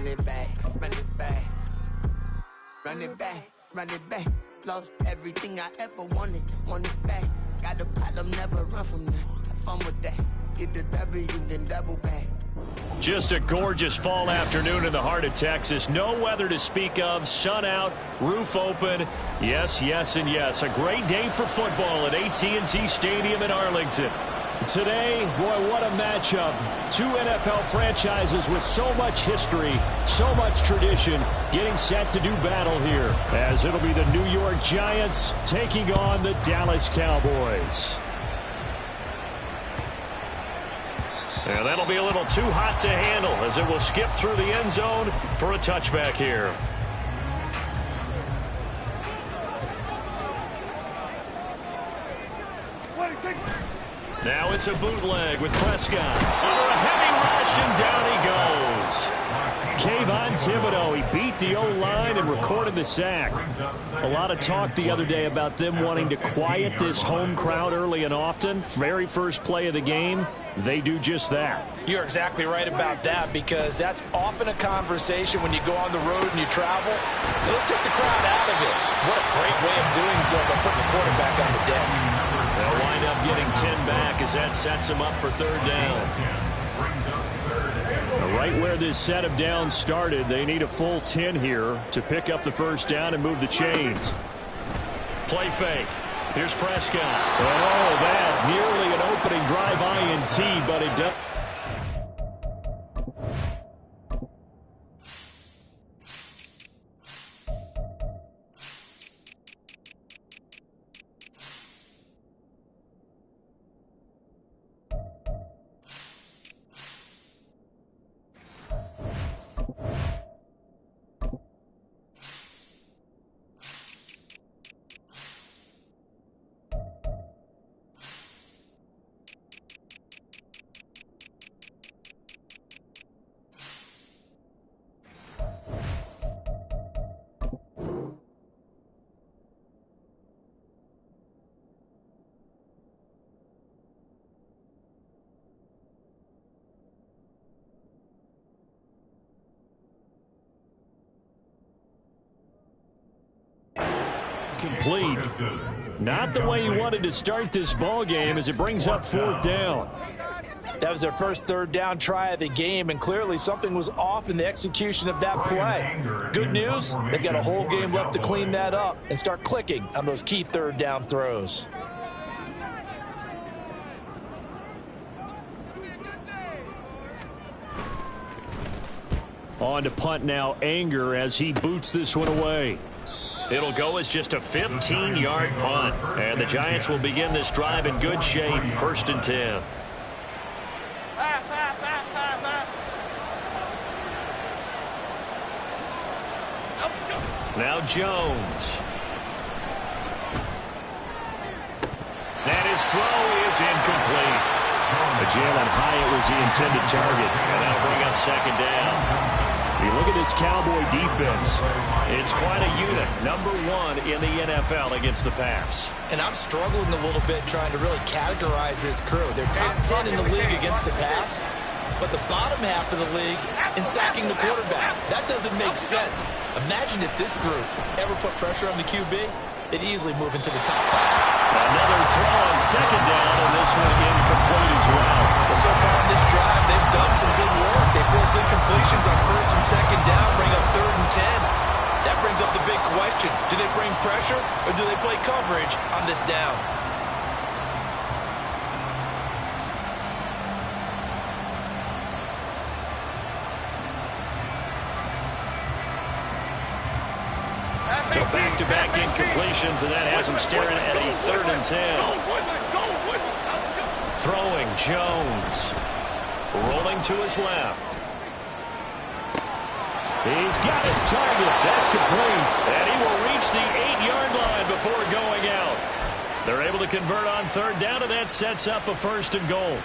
run it back, run it back. Run it back, run it back. Lost everything I ever wanted, want it back. Got a problem, never run from that. Have fun with that. Get the W, then double back. Just a gorgeous fall afternoon in the heart of Texas. No weather to speak of. Sun out, roof open. Yes, yes, and yes. A great day for football at AT&T Stadium in Arlington. Today, boy, what a matchup. Two NFL franchises with so much history, so much tradition, getting set to do battle here, as it'll be the New York Giants taking on the Dallas Cowboys. And that'll be a little too hot to handle as it will skip through the end zone for a touchback here. Now it's a bootleg with Prescott. Under a heavy rush, and down he goes. Kayvon Thibodeau, he beat the O-line and recorded the sack. A lot of talk the other day about them wanting to quiet this home crowd early and often. Very first play of the game, they do just that. You're exactly right about that, because that's often a conversation when you go on the road and you travel. Let's take the crowd out of it. What a great way of doing so by putting the quarterback on the deck. They'll wind up getting 10 back as that sets them up for third down. Right where this set of downs started, they need a full 10 here to pick up the first down and move the chains. Play fake. Here's Prescott. Oh, that nearly an opening drive INT, but it does. Complete. Not the way you wanted to start this ball game as it brings up fourth down. That was their first third down try of the game, and clearly something was off in the execution of that play. Good news, they've got a whole game left to clean that up and start clicking on those key third down throws. On to punt now, Anger, as he boots this one away. It'll go as just a 15-yard punt. And the Giants will begin this drive in good shape, 1st and 10. Now Jones. And his throw is incomplete. Jalen Hyatt was the intended target. And that'll bring up 2nd down. You look at this Cowboy defense. It's quite a unit. Number 1 in the NFL against the pass. And I'm struggling a little bit trying to really categorize this crew. They're top 10 in the league against the pass, but the bottom half of the league in sacking the quarterback. That doesn't make sense. Imagine if this group ever put pressure on the QB, they'd easily move into the top 5. Another throw on 2nd down, and this one incomplete as well. Well, so far on this drive, they've done some good work. They force incompletions on 1st and 2nd down, bring up 3rd and 10. That brings up the big question. Do they bring pressure, or do they play coverage on this down? So back-to-back incompletions, and that has him staring at a 3rd and 10. Throwing Jones. Rolling to his left. He's got his target. That's complete. And he will reach the 8-yard line before going out. They're able to convert on 3rd down, and that sets up a 1st and goal.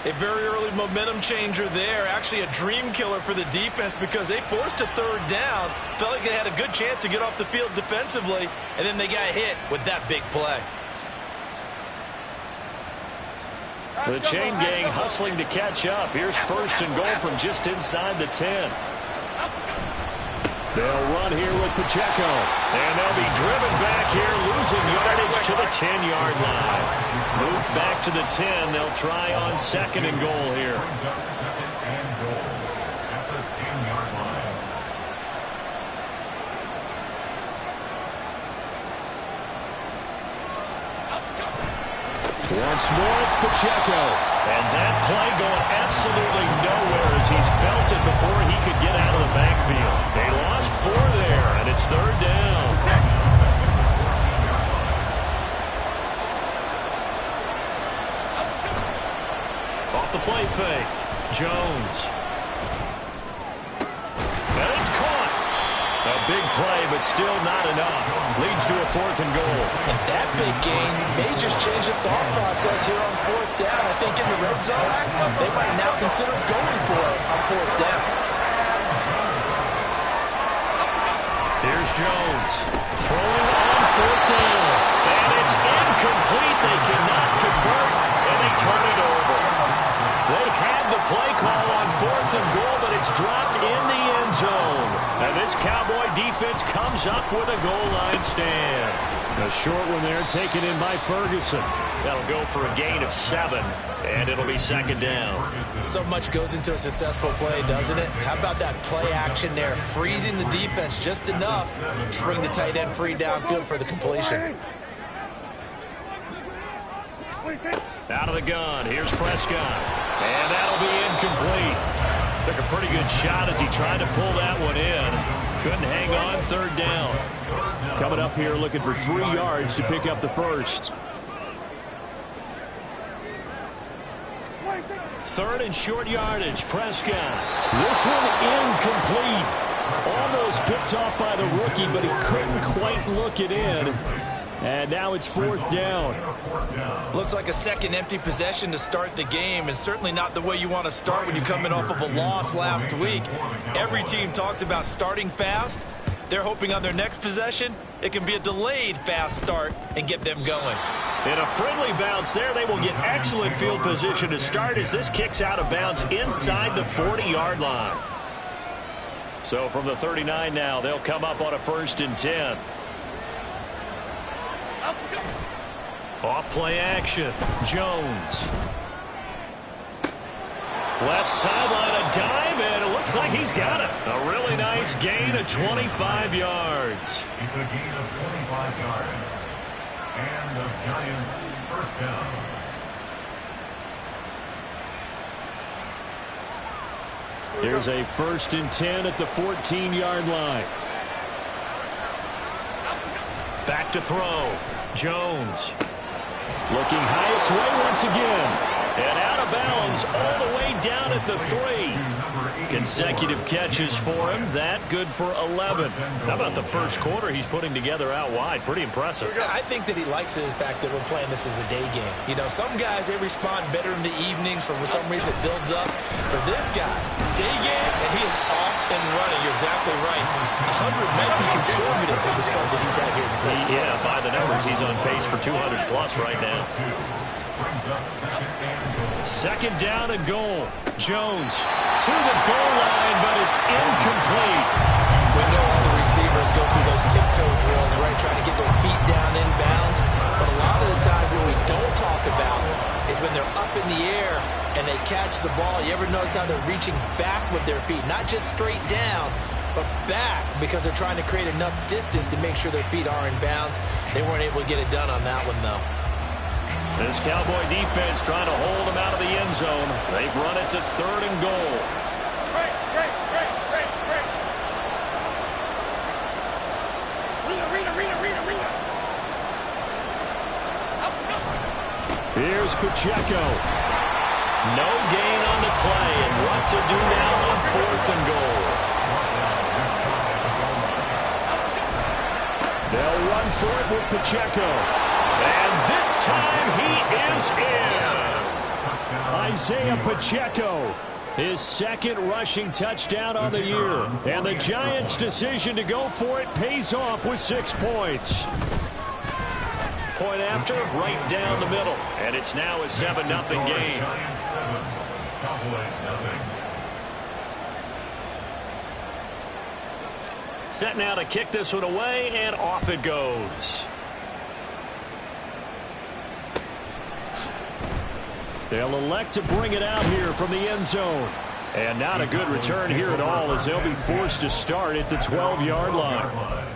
A very early momentum changer there. Actually a dream killer for the defense because they forced a 3rd down. Felt like they had a good chance to get off the field defensively, and then they got hit with that big play. The chain gang hustling to catch up. Here's 1st and goal from just inside the 10. They'll run here with Pacheco. And they'll be driven back here, losing yardage to the 10-yard line. Moved back to the 10. They'll try on 2nd and goal here. Once more, it's Pacheco. And that play going absolutely nowhere as he's belted before he could get out of the backfield. They lost 4 there, and it's 3rd down. Off the play fake. Jones. And it's caught. A big play, but still not enough. Leads to a 4th and goal. And that big gain may just change the thought process here on 4th down. I think in the red zone, they might now consider going for it on 4th down. Here's Jones. Throwing on 4th down. And it's incomplete. They cannot convert, and they turn it over. They had the play call on 4th and goal, but it's dropped in the end zone. And this Cowboy defense comes up with a goal line stand. A short one there taken in by Ferguson. That'll go for a gain of 7, and it'll be 2nd down. So much goes into a successful play, doesn't it? How about that play action there? Freezing the defense just enough to bring the tight end free downfield for the completion. Out of the gun, here's Prescott. And that'll be incomplete. Took a pretty good shot as he tried to pull that one in. Couldn't hang on, 3rd down. Coming up here looking for 3 yards to pick up the first. 3rd and short yardage, Prescott. This one incomplete. Almost picked off by the rookie, but he couldn't quite look it in. And now it's 4th down. Looks like a second empty possession to start the game, and certainly not the way you want to start when you're coming off of a loss last week. Every team talks about starting fast. They're hoping on their next possession, it can be a delayed fast start and get them going. In a friendly bounce there, they will get excellent field position to start as this kicks out of bounds inside the 40-yard line. So from the 39 now, they'll come up on a 1st and 10. Off play action. Jones. Left sideline, a dive, and it looks like he's got it. A really nice gain of 25 yards. It's a gain of 25 yards. And the Giants' 1st down. Here's a 1st and 10 at the 14-yard line. Back to throw. Jones. Looking high its way once again. And out of bounds all the way down at the 3. Consecutive catches for him. That good for 11. How about the first quarter he's putting together out wide? Pretty impressive. I think that he likes the fact that we're playing this as a day game. You know, some guys, they respond better in the evenings. For some reason, it builds up. For this guy, day game, and he is off and running. You're exactly right. 100 might be conservative with the start that he's had here in the first quarter. Yeah, by the numbers, he's on pace for 200-plus right now. 2nd down and goal. Jones to the goal line, but it's incomplete. We know all the receivers go through those tiptoe drills, right, trying to get their feet down inbounds. But a lot of the times what we don't talk about is when they're up in the air and they catch the ball. You ever notice how they're reaching back with their feet? Not just straight down, but back, because they're trying to create enough distance to make sure their feet are in bounds. They weren't able to get it done on that one, though. This Cowboy defense trying to hold him out of the end zone. They've run it to 3rd and goal. Here's Pacheco. No gain on the play, and what to do now on 4th and goal. They'll run for it with Pacheco. And this time he is in. Isaiah Pacheco, his 2nd rushing touchdown on the year. And the Giants' decision to go for it pays off with 6 points. Point after, right down the middle. And it's now a 7-0 game. Set now to kick this one away, and off it goes. They'll elect to bring it out here from the end zone. And not a good return here at all, as they'll be forced to start at the 12-yard line.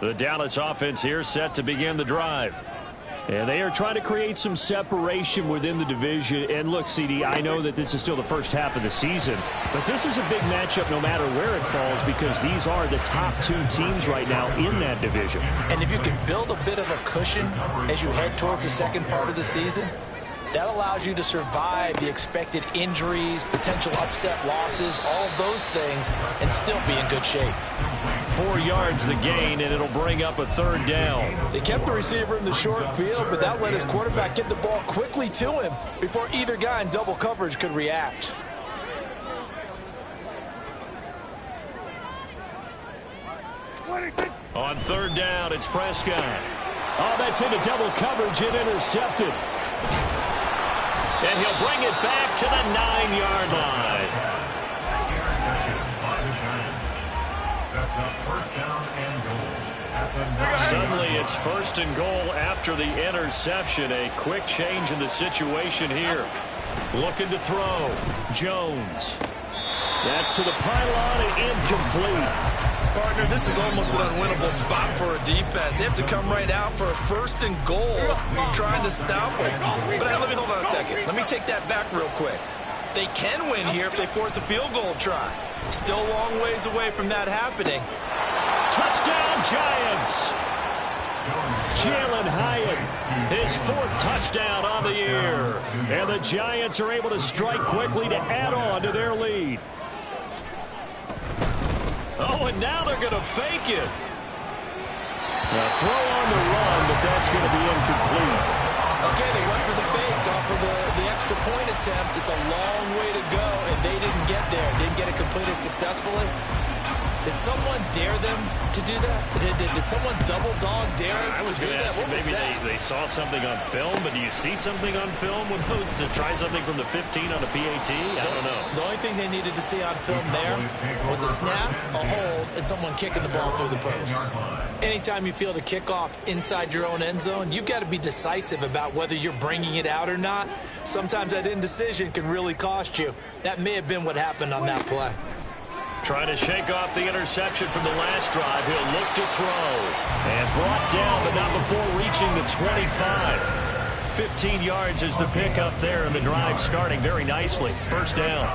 The Dallas offense here set to begin the drive. And they are trying to create some separation within the division. And look, CD, I know that this is still the first half of the season, but this is a big matchup no matter where it falls, because these are the top two teams right now in that division. And if you can build a bit of a cushion as you head towards the second part of the season, that allows you to survive the expected injuries, potential upset losses, all of those things, and still be in good shape. 4 yards the gain, and it'll bring up a third down. They kept the receiver in the short field, but that let his quarterback get the ball quickly to him before either guy in double coverage could react. On third down, it's Prescott. Oh, that's into double coverage and intercepted. And he'll bring it back to the 9-yard line. Suddenly it's first and goal after the interception. A quick change in the situation here. Looking to throw. Jones. That's to the pylon and incomplete. Partner, this is almost an unwinnable spot for a defense. They have to come right out for a first and goal, trying to stop them. But let me hold on a second. Let me take that back real quick. They can win here if they force a field goal try. Still a long ways away from that happening. Touchdown, Giants. Jalen Hyatt, his 4th touchdown on the year. And the Giants are able to strike quickly to add on to their lead. Oh, and now they're going to fake it. A throw on the run, but that's going to be incomplete. Okay, they went for the fake off of the extra point attempt. It's a long way to go, and they didn't get there. Didn't get it completed successfully. Did someone dare them to do that? Did someone double dog dare them to do that? What was that? Maybe they saw something on film, but do you see something on film with those to try something from the 15 on a PAT? I don't know. The only thing they needed to see on film there was a snap, a hold, and someone kicking the ball through the post. Anytime you feel the kickoff inside your own end zone, you've got to be decisive about whether you're bringing it out or not. Sometimes that indecision can really cost you. That may have been what happened on that play. Trying to shake off the interception from the last drive. He'll look to throw. And brought down, but not before reaching the 25. 15 yards is the pickup there, and the drive starting very nicely. First down.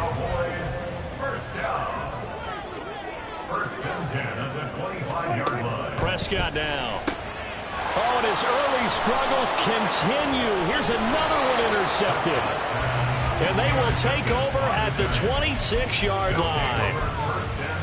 First and 10 at the 25-yard line. Prescott now. Oh, and his early struggles continue. Here's another one intercepted. And they will take over at the 26-yard line.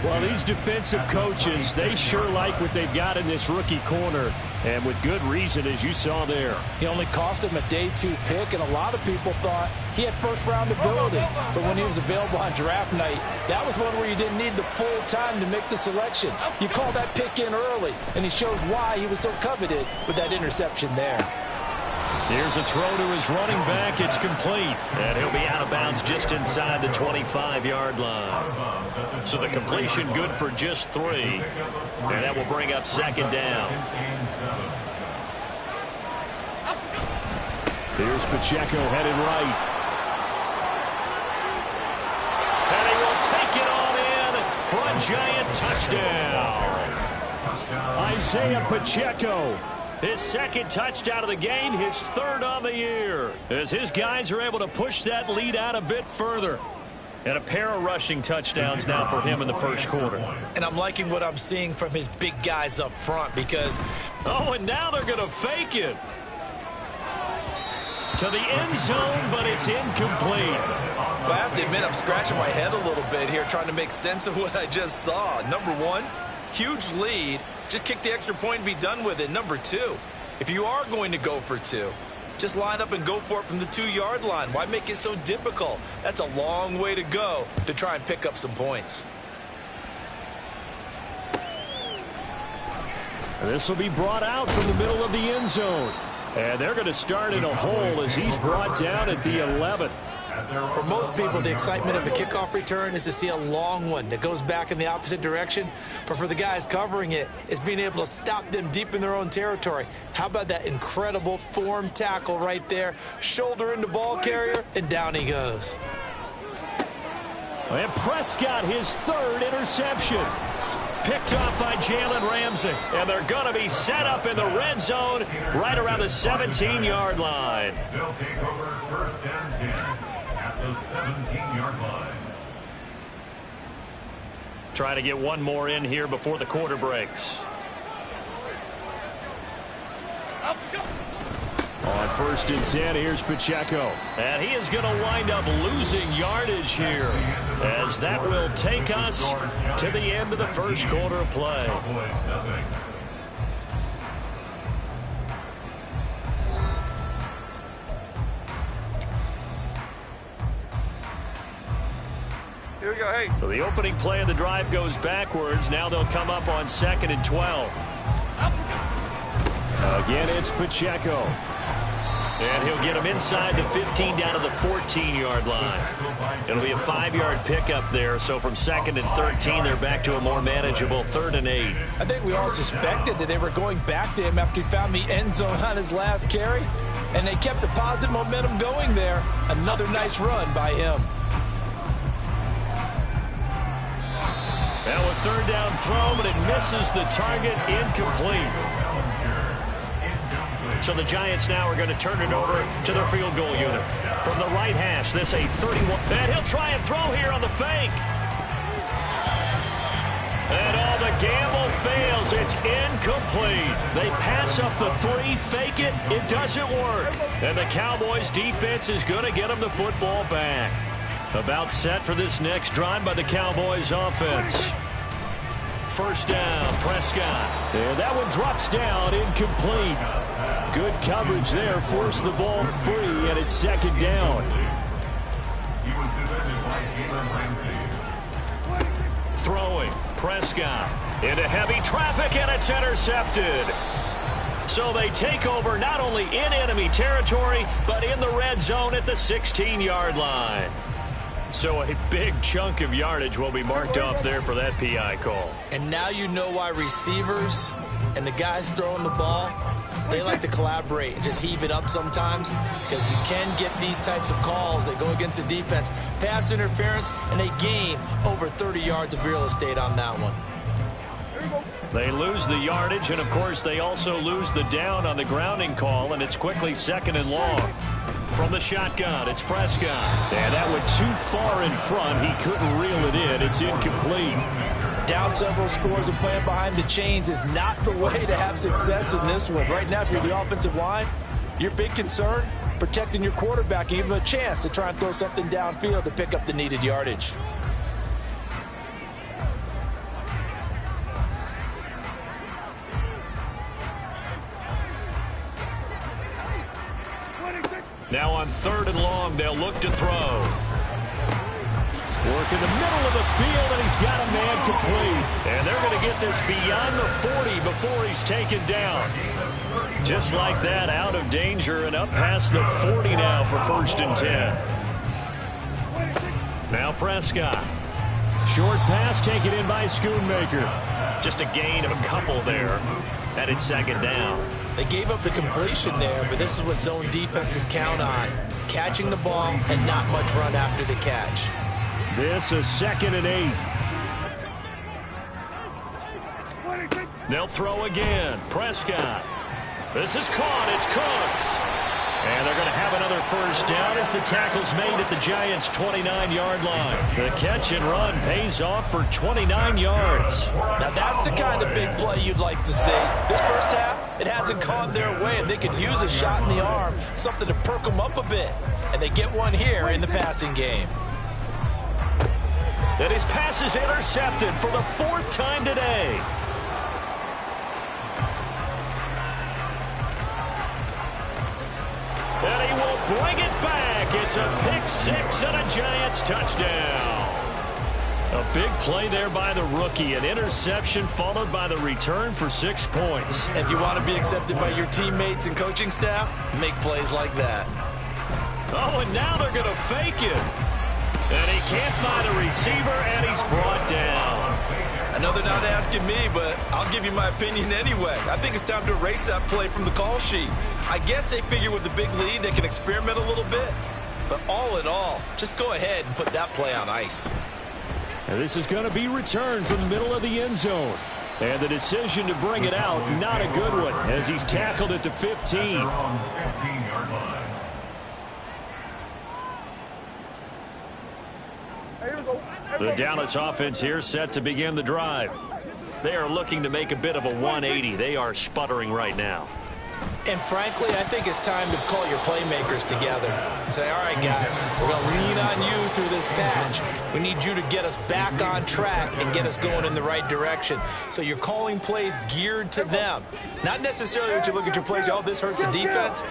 Well, these defensive coaches, they sure like what they've got in this rookie corner, and with good reason, as you saw there. He only cost him a day 2 pick, and a lot of people thought he had first-round ability. But when he was available on draft night, that was one where you didn't need the full time to make the selection. You call that pick in early, and he shows why he was so coveted with that interception there. Here's a throw to his running back. It's complete. And he'll be out of bounds just inside the 25-yard line. So the completion good for just 3. And that will bring up second down. Here's Pacheco headed right. And he will take it on in for a Giant touchdown. Isaiah Pacheco. His 2nd touchdown of the game, his 3rd on the year, as his guys are able to push that lead out a bit further. And a pair of rushing touchdowns now for him in the first quarter. And I'm liking what I'm seeing from his big guys up front because... Oh, and now they're going to fake it. To the end zone, but it's incomplete. Well, I have to admit, I'm scratching my head a little bit here trying to make sense of what I just saw. Number 1, huge lead. Just kick the extra point and be done with it. Number 2, if you are going to go for 2, just line up and go for it from the 2-yard line. Why make it so difficult? That's a long way to go to try and pick up some points. And this will be brought out from the middle of the end zone. And they're going to start in a hole as he's brought down at the 11. For most people, the excitement of a kickoff return is to see a long one that goes back in the opposite direction. But for the guys covering it, it's being able to stop them deep in their own territory. How about that incredible form tackle right there? Shoulder into ball carrier, and down he goes. And Prescott, his third interception. Picked off by Jalen Ramsey. And they're going to be set up in the red zone right around the 17-yard line. They'll take over first and 10 at the 17-yard line. Trying to get one more in here before the quarter breaks. On first and 10, here's Pacheco. And he is going to wind up losing yardage here, as that will take us to the end of the first quarter of play. Here we go, hey. So the opening play of the drive goes backwards. Now they'll come up on 2nd and 12. Again, it's Pacheco. And he'll get him inside the 15 down to the 14-yard line. It'll be a 5-yard pickup there. So from 2nd and 13, they're back to a more manageable 3rd and 8. I think we all suspected that they were going back to him after he found the end zone on his last carry. And they kept the positive momentum going there. Another nice run by him. Now a 3rd down throw, but it misses the target, incomplete. So the Giants now are going to turn it over to their field goal unit. From the right hash, this a 31. And he'll try and throw here on the fake. And all the gamble fails. It's incomplete. They pass up the 3, fake it. It doesn't work. And the Cowboys defense is going to get them the football back. About set for this next drive by the Cowboys offense. First down, Prescott. And that one drops down, incomplete. Good coverage there, forced the ball free, and it's 2nd down. He was defended by Jalen Ramsey. Throwing, Prescott into heavy traffic, and it's intercepted. So they take over not only in enemy territory, but in the red zone at the 16-yard line. So a big chunk of yardage will be marked off there for that PI call. And now you know why receivers and the guys throwing the ball, they like to collaborate and just heave it up sometimes, because you can get these types of calls that go against the defense. Pass interference, and they gain over 30 yards of real estate on that one. They lose the yardage, and, of course, they also lose the down on the grounding call, and it's quickly 2nd and long. From the shotgun, it's Prescott. And that went too far in front. He couldn't reel it in. It's incomplete. Down several scores and playing behind the chains is not the way to have success in this one. Right now, if you're the offensive line, your big concern, protecting your quarterback and give him a chance to try and throw something downfield to pick up the needed yardage. Now on 3rd and long, they'll look to throw. Work in the middle of the field, and he's got a man complete. And they're going to get this beyond the 40 before he's taken down. Just like that, out of danger and up past the 40 now for 1st and 10. Now Prescott. Short pass taken in by Schoonmaker. Just a gain of a couple there. And it's 2nd down. They gave up the completion there, but this is what zone defenses count on. Catching the ball and not much run after the catch. This is 2nd and 8. They'll throw again. Prescott. This is caught. It's Cooks. And they're going to have another first down as the tackle's made at the Giants' 29-yard line. The catch and run pays off for 29 yards. Now that's the kind of big play you'd like to see. This first half, it hasn't gone their way, and they could use a shot in the arm, something to perk them up a bit. And they get one here in the passing game. And his pass is intercepted for the 4th time today. And he will bring it back. It's a pick 6 and a Giants touchdown. A big play there by the rookie. An interception followed by the return for 6 points. If you want to be accepted by your teammates and coaching staff, make plays like that. Oh, and now they're going to fake it. And he can't find a receiver, and he's brought down. I know they're not asking me, but I'll give you my opinion anyway. I think it's time to erase that play from the call sheet. I guess they figure with the big lead they can experiment a little bit. But all in all, just go ahead and put that play on ice. And this is going to be returned from the middle of the end zone. And the decision to bring it out, not a good one, as he's tackled at the 15. Yard line. The Dallas offense here set to begin the drive. They are looking to make a bit of a 180. They are sputtering right now. And frankly, I think it's time to call your playmakers together and say, all right, guys, we're going to lean on you through this patch. We need you to get us back on track and get us going in the right direction. So you're calling plays geared to them. Not necessarily when you look at your plays, oh, this hurts the defense.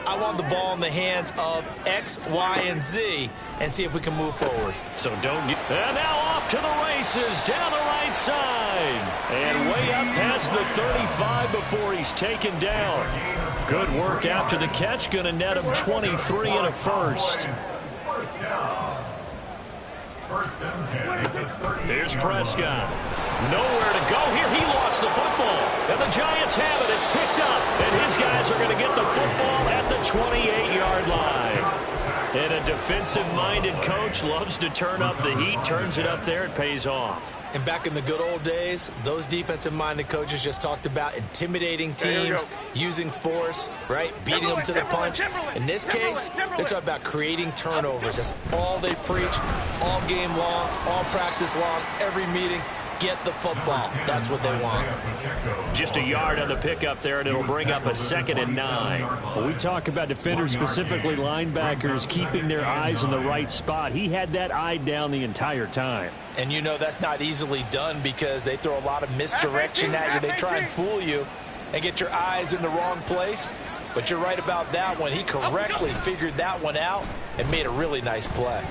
I want the ball in the hands of X, Y, and Z and see if we can move forward. So don't get... And now off to the races down the right side. And way up past the 35 before he's taken down. Good work after the catch. Going to net him 23 and a first. Here's Prescott. Nowhere to go here. He lost the football. And the Giants have it. It's picked up. And his guys are going to get the football at the 28-yard line. And a defensive-minded coach loves to turn up the heat. Turns it up there. It pays off. And back in the good old days, those defensive-minded coaches just talked about intimidating teams, using force, right, beating them to the punch. In this case, they're talking about creating turnovers. That's all they preach, all game long, all practice long, every meeting. Get the football. That's what they want. Just a yard on the pickup there, and it'll bring up a 2nd and 9. Well, we talk about defenders, specifically linebackers, keeping their eyes in the right spot. He had that eye down the entire time. And you know that's not easily done because they throw a lot of misdirection at you. They try and fool you and get your eyes in the wrong place. But you're right about that one. He correctly figured that one out and made a really nice play.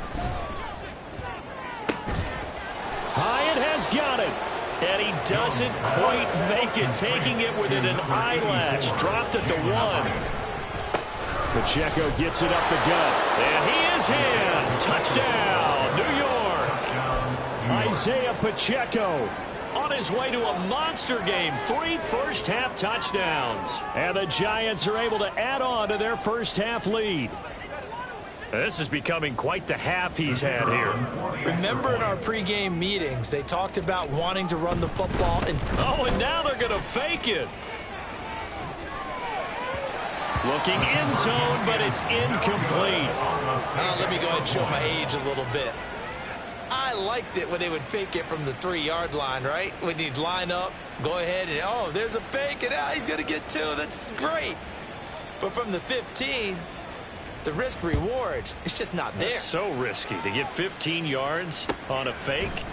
Hyatt has got it, and he doesn't quite make it, taking it within an eyelash. Dropped at the 1. Pacheco gets it up the gut, and he is in. Touchdown, New York. Isaiah Pacheco on his way to a monster game. 3 first-half touchdowns, and the Giants are able to add on to their first-half lead. This is becoming quite the half he's had here. Remember in our pregame meetings, they talked about wanting to run the football. Oh, and now they're going to fake it. Looking end zone, but it's incomplete. Let me go ahead and show my age a little bit. I liked it when they would fake it from the 3-yard line, right? When you'd line up, go ahead and, oh, there's a fake, and he's going to get 2. That's great. But from the 15... the risk-reward, it's just not there. That's so risky to get 15 yards on a fake.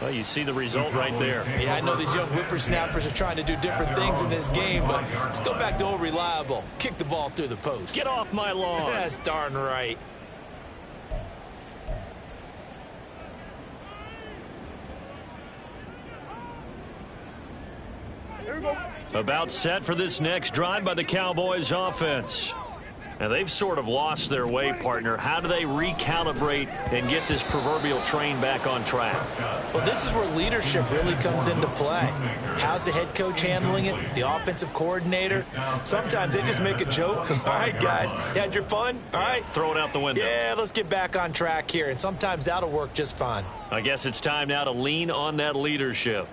Well, you see the result right there. Yeah, I know these young whippersnappers are trying to do different things in this game, but let's go back to old reliable. Kick the ball through the post. Get off my lawn. That's darn right. About set for this next drive by the Cowboys offense. And they've sort of lost their way, partner. How do they recalibrate and get this proverbial train back on track? Well, this is where leadership really comes into play. How's the head coach handling it? The offensive coordinator? Sometimes they just make a joke. All right, guys, you had your fun? All right. Throw it out the window. Yeah, let's get back on track here. And sometimes that'll work just fine. I guess it's time now to lean on that leadership.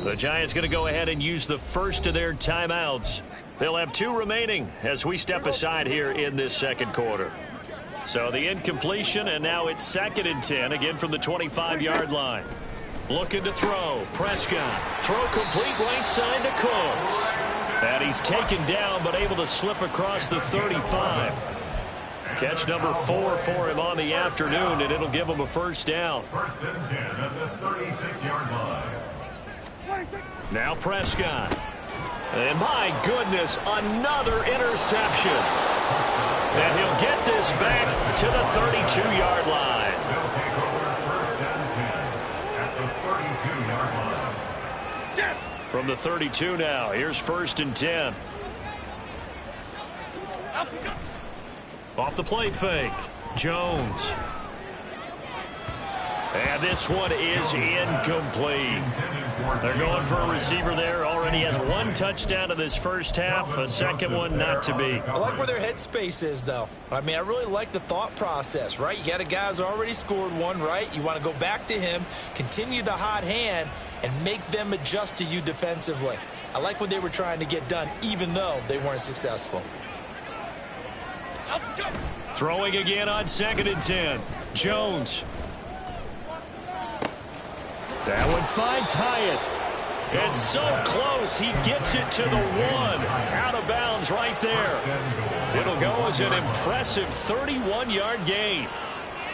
The Giants going to go ahead and use the first of their timeouts. They'll have 2 remaining as we step aside here in this second quarter. So the incompletion, and now it's 2nd and 10, again from the 25-yard line. Looking to throw. Prescott. Throw complete right side to Cooks. And he's taken down but able to slip across the 35. Catch number 4 for him on the afternoon, and it'll give him a first down. First and 10 at the 36-yard line. Now Prescott. And my goodness, another interception. And he'll get this back to the 32-yard line. They'll take over first and 10 at the 32-yard line. From the 32 now, here's first and 10. Off the play fake, Jones. And this one is incomplete. They're going for a receiver there. Already has 1 touchdown in this first half. A second one not to be. I like where their headspace is, though. I mean, I really like the thought process, right? You got a guy who's already scored one, right? You want to go back to him, continue the hot hand, and make them adjust to you defensively. I like what they were trying to get done, even though they weren't successful. Throwing again on second and 10. Jones. That one finds Hyatt. It's so close. He gets it to the 1. Out of bounds right there. It'll go as an impressive 31-yard gain.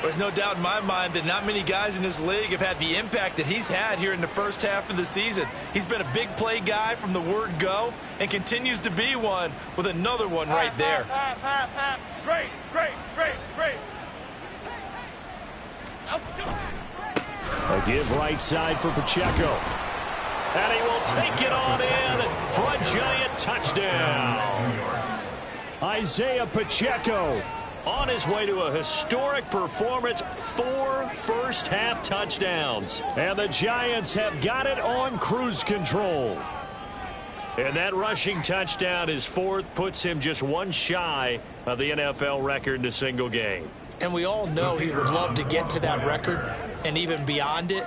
There's no doubt in my mind that not many guys in this league have had the impact that he's had here in the first half of the season. He's been a big play guy from the word go and continues to be one with another one right there. Great. A give right side for Pacheco. And he will take it on in for a giant touchdown. Isaiah Pacheco on his way to a historic performance, 4 first-half touchdowns. And the Giants have got it on cruise control. And that rushing touchdown, his 4th, puts him just 1 shy of the NFL record in a single game. And we all know he would love to get to that record and even beyond it,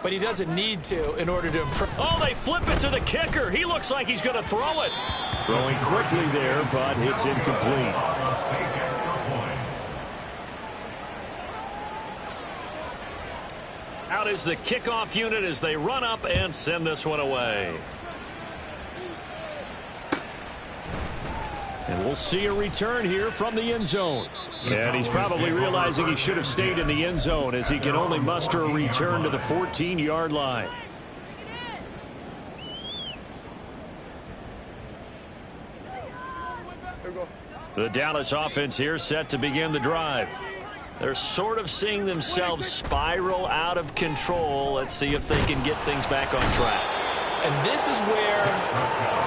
but he doesn't need to in order to improve. Oh, they flip it to the kicker. He looks like he's going to throw it. Throwing quickly there, but it's incomplete. Out is the kickoff unit as they run up and send this one away. And we'll see a return here from the end zone. And he's probably realizing he should have stayed in the end zone as he can only muster a return to the 14-yard line. The Dallas offense here set to begin the drive. They're sort of seeing themselves spiral out of control. Let's see if they can get things back on track. And this is where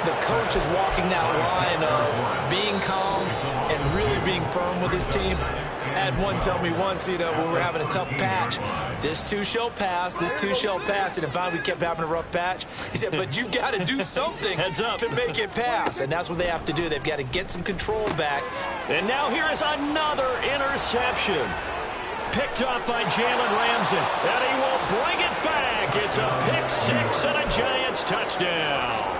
the coach is walking that line of being calm and really being firm with his team. I had one tell me once, when we're having a tough patch, this too shall pass, this too shall pass. And finally we kept having a rough patch. He said, but you've got to do something to make it pass. And that's what they have to do. They've got to get some control back. And now here is another interception. Picked up by Jalen Ramsey. And he will bring it back. It's a pick 6 and a Giants touchdown.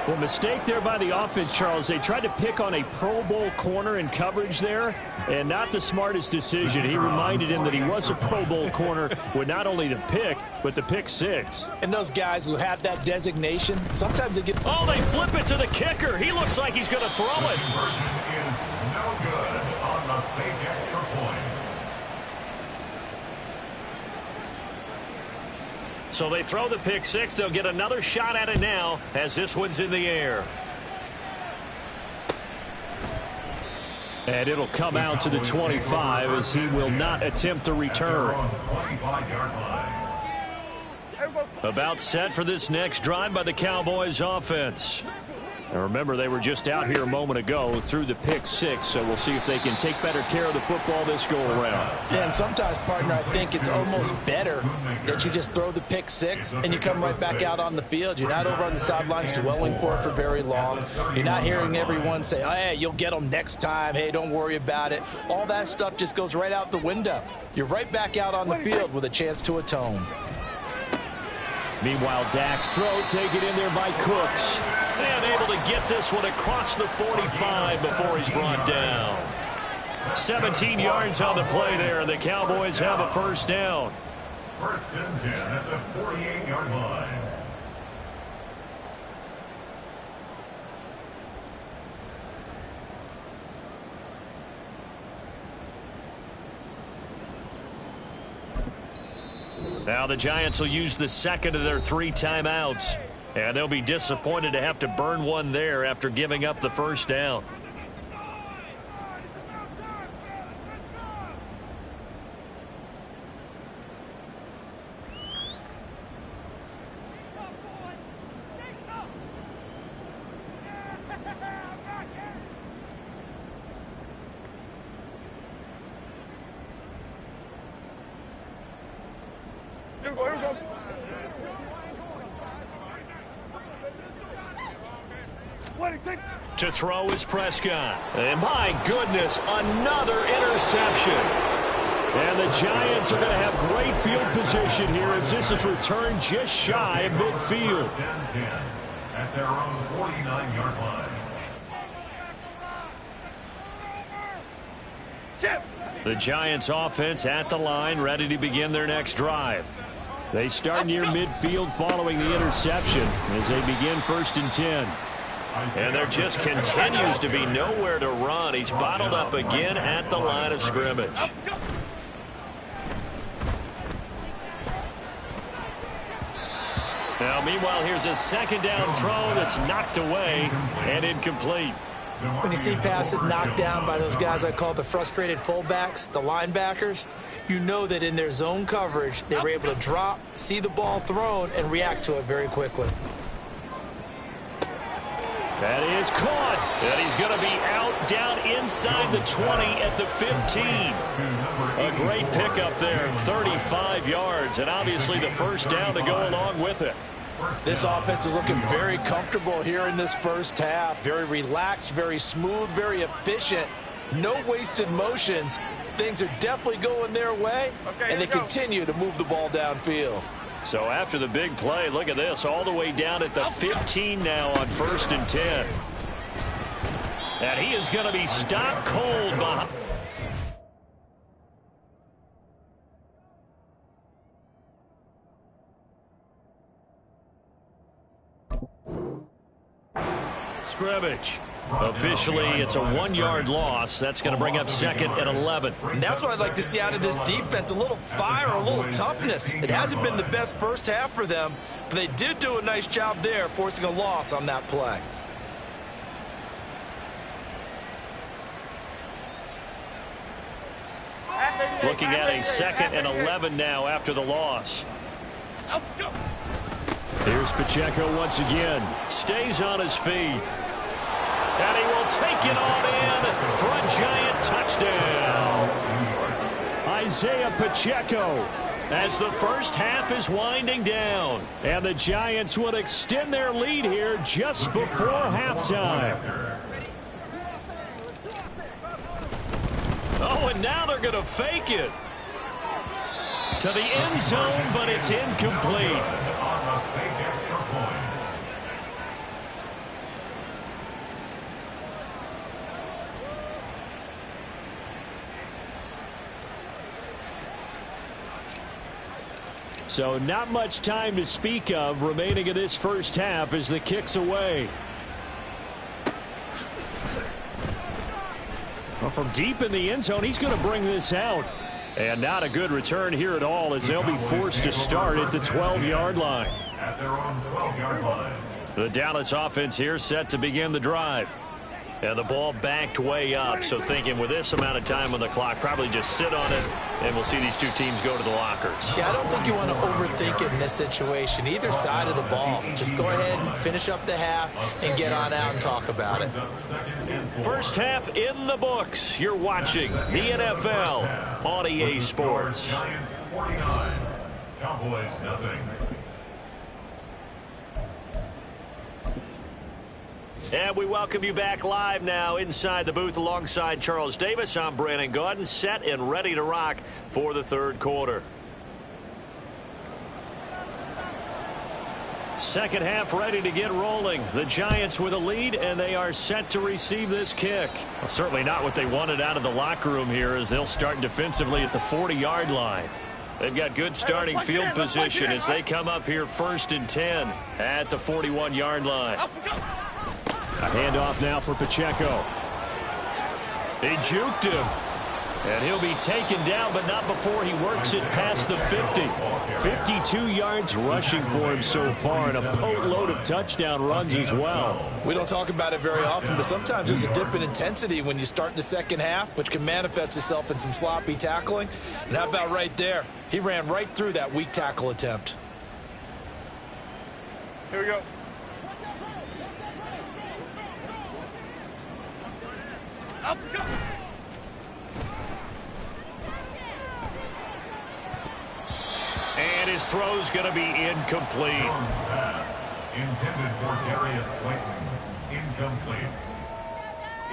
Well, mistake there by the offense, Charles. They tried to pick on a Pro Bowl corner in coverage there, and not the smartest decision. He reminded him that he was a Pro Bowl corner with not only the pick, but the pick 6. And those guys who have that designation, sometimes they get... Oh, they flip it to the kicker. He looks like he's going to throw it. Conversion is no good on the fake extra point. So they throw the pick 6. They'll get another shot at it now as this one's in the air. And it'll come out to the 25 as he will not attempt to return. About set for this next drive by the Cowboys offense. And remember, they were just out here a moment ago through the pick 6, so we'll see if they can take better care of the football this go-around. Yeah, and sometimes, partner, I think it's almost better that you just throw the pick 6 and you come right back out on the field. You're not over on the sidelines dwelling for it for very long. You're not hearing everyone say, oh, hey, you'll get them next time. Hey, don't worry about it. All that stuff just goes right out the window. You're right back out on the field with a chance to atone. Meanwhile, Dak's throw taken in there by Cooks. And able to get this one across the 45 before he's brought down. 17 yards on the play there, and the Cowboys have a first down. First and 10 at the 48-yard line. Now the Giants will use the second of their 3 timeouts. And they'll be disappointed to have to burn one there after giving up the first down. To throw is Prescott. And my goodness, another interception. And the Giants are going to have great field position here as this is returned just shy of midfield. At their own 49-yard line. The Giants offense at the line, ready to begin their next drive. They start near midfield following the interception as they begin 1st and 10. And there just continues to be nowhere to run. He's bottled up again at the line of scrimmage. Now, meanwhile, here's a second down throw that's knocked away and incomplete. When you see passes knocked down by those guys I call the frustrated fullbacks, the linebackers, you know that in their zone coverage, they were able to drop, see the ball thrown, and react to it very quickly. That is caught. And he's going to be out down inside the 20 at the 15. A great pickup there, 35 yards, and obviously the first down to go along with it. This offense is looking very comfortable here in this first half. Very relaxed, very smooth, very efficient. No wasted motions. Things are definitely going their way, and they continue to move the ball downfield. So after the big play, look at this, all the way down at the 15 now on 1st and 10. And he is going to be stopped cold behind. Scrimmage. Officially, it's a 1-yard loss. That's going to bring up 2nd and 11. And that's what I'd like to see out of this defense, a little fire, a little toughness. It hasn't been the best first half for them, but they did do a nice job there, forcing a loss on that play. Looking at a 2nd and 11 now after the loss. Here's Pacheco once again. Stays on his feet. And he will take it on in for a Giant touchdown. Isaiah Pacheco as the first half is winding down. And the Giants would extend their lead here just before halftime. Oh, and now they're going to fake it to the end zone, but it's incomplete. So not much time to speak of remaining in this first half as the kick's away. Well, from deep in the end zone, he's going to bring this out. And not a good return here at all as they'll be forced to start at the 12-yard line. At their own 12-yard line. The Dallas offense here set to begin the drive. And the ball backed way up, so thinking with this amount of time on the clock, probably just sit on it, and we'll see these two teams go to the lockers. Yeah, I don't think you want to overthink it in this situation, either side of the ball. Just go ahead and finish up the half and get on out and talk about it. First half in the books. You're watching the NFL on EA Sports. Giants 49, Cowboys nothing. And we welcome you back live now inside the booth alongside Charles Davis. I'm Brandon Gaudin, set and ready to rock for the third quarter. Second half ready to get rolling. The Giants with a lead, and they are set to receive this kick. Well, certainly not what they wanted out of the locker room here as they'll start defensively at the 40-yard line. They've got good starting field position as they come up here 1st and 10 at the 41-yard line. A handoff now for Pacheco. He juked him. And he'll be taken down, but not before he works it past the 50. 52 yards rushing for him so far, and a boatload of touchdown runs as well. We don't talk about it very often, but sometimes there's a dip in intensity when you start the second half, which can manifest itself in some sloppy tackling. And how about right there? He ran right through that weak tackle attempt. Here we go. Up, go. And his throw's going to be incomplete. Pass intended for Darius Slayton. Incomplete.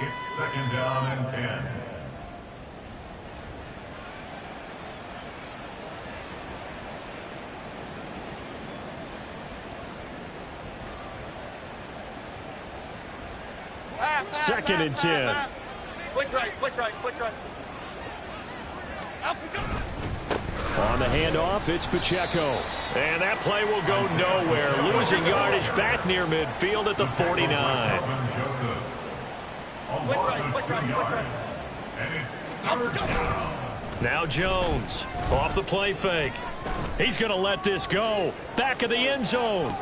It's second down and 10. Second and 10. Flick right, flick right, flick right. Up we go. On the handoff, it's Pacheco. And that play will go nowhere. Losing yardage back near midfield at the 49. And it's third down. Now Jones off the play fake. He's going to let this go. Back of the end zone.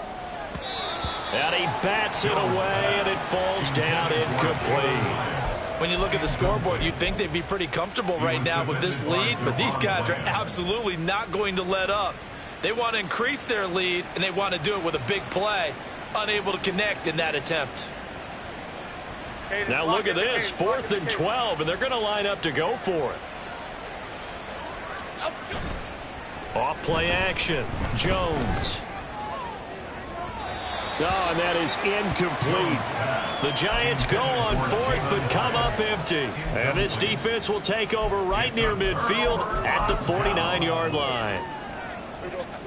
And he bats it away, and it falls down incomplete. When you look at the scoreboard, you'd think they'd be pretty comfortable right now with this lead, but these guys are absolutely not going to let up. They want to increase their lead, and they want to do it with a big play. Unable to connect in that attempt. Now look at this, 4th and 12, and they're going to line up to go for it. Off play action, Jones. Oh, and that is incomplete. The Giants go on 4th, but come up empty. And this defense will take over right near midfield at the 49-yard line.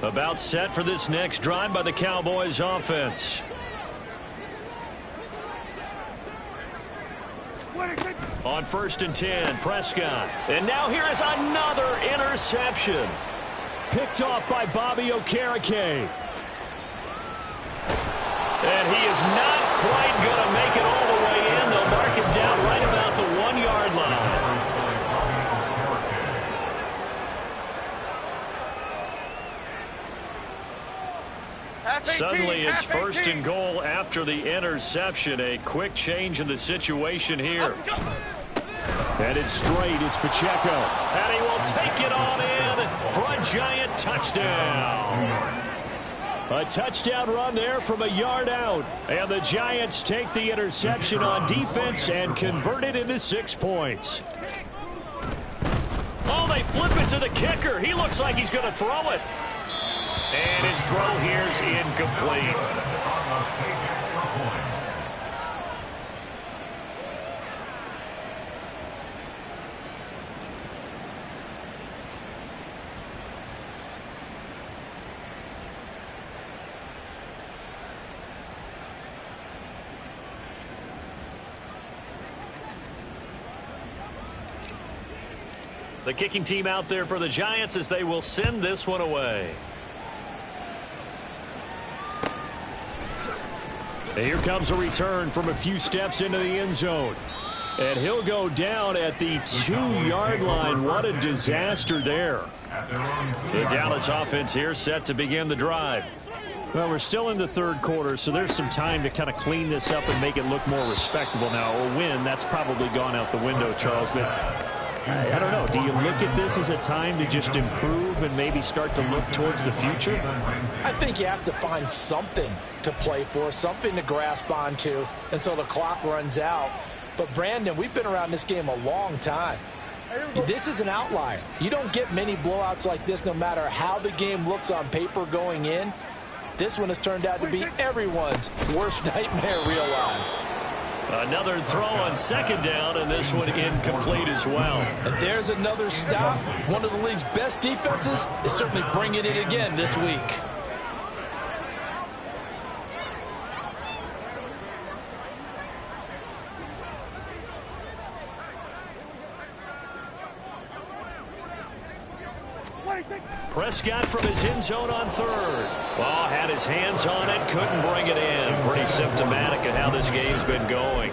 About set for this next drive by the Cowboys offense. On 1st and 10, Prescott. And now here is another interception. Picked off by Bobby Okereke. And he is not quite going to make it all the way in. They'll mark him down right about the 1-yard line. Suddenly it's 1st and goal after the interception. A quick change in the situation here. And it's straight. It's Pacheco. And he will take it on in for a Giant touchdown. A touchdown run there from a yard out. And the Giants take the interception on defense and convert it into 6 points. Oh, they flip it to the kicker. He looks like he's going to throw it. And his throw here is incomplete. The kicking team out there for the Giants as they will send this one away. And here comes a return from a few steps into the end zone. And he'll go down at the 2-yard line. What a disaster there. The Dallas offense here set to begin the drive. Well, we're still in the third quarter, so there's some time to kind of clean this up and make it look more respectable. Now, a win, that's probably gone out the window, Charles, but I don't know. Do you look at this as a time to just improve and maybe start to look towards the future? I think you have to find something to play for, something to grasp onto until the clock runs out. But, Brandon, we've been around this game a long time. This is an outlier. You don't get many blowouts like this no matter how the game looks on paper going in. This one has turned out to be everyone's worst nightmare realized. Another throw on 2nd down, and this one incomplete as well. And there's another stop. One of the league's best defenses is certainly bringing it again this week. Prescott from his end zone on 3rd. Oh, had his hands on it, couldn't bring it in. Pretty symptomatic of how this game's been going.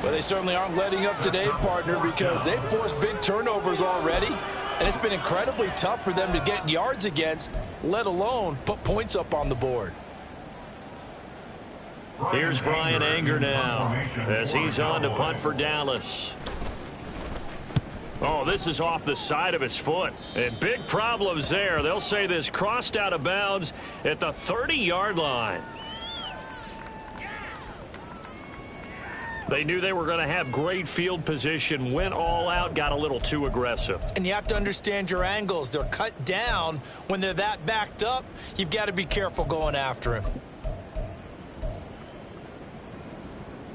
Well, they certainly aren't letting up today, partner, because they've forced big turnovers already, and it's been incredibly tough for them to get yards against, let alone put points up on the board. Here's Brian Anger now as he's on to punt for Dallas. Oh, this is off the side of his foot. And big problems there. They'll say this crossed out of bounds at the 30-yard line. They knew they were going to have great field position, went all out, got a little too aggressive. And you have to understand your angles. They're cut down. When they're that backed up, you've got to be careful going after him.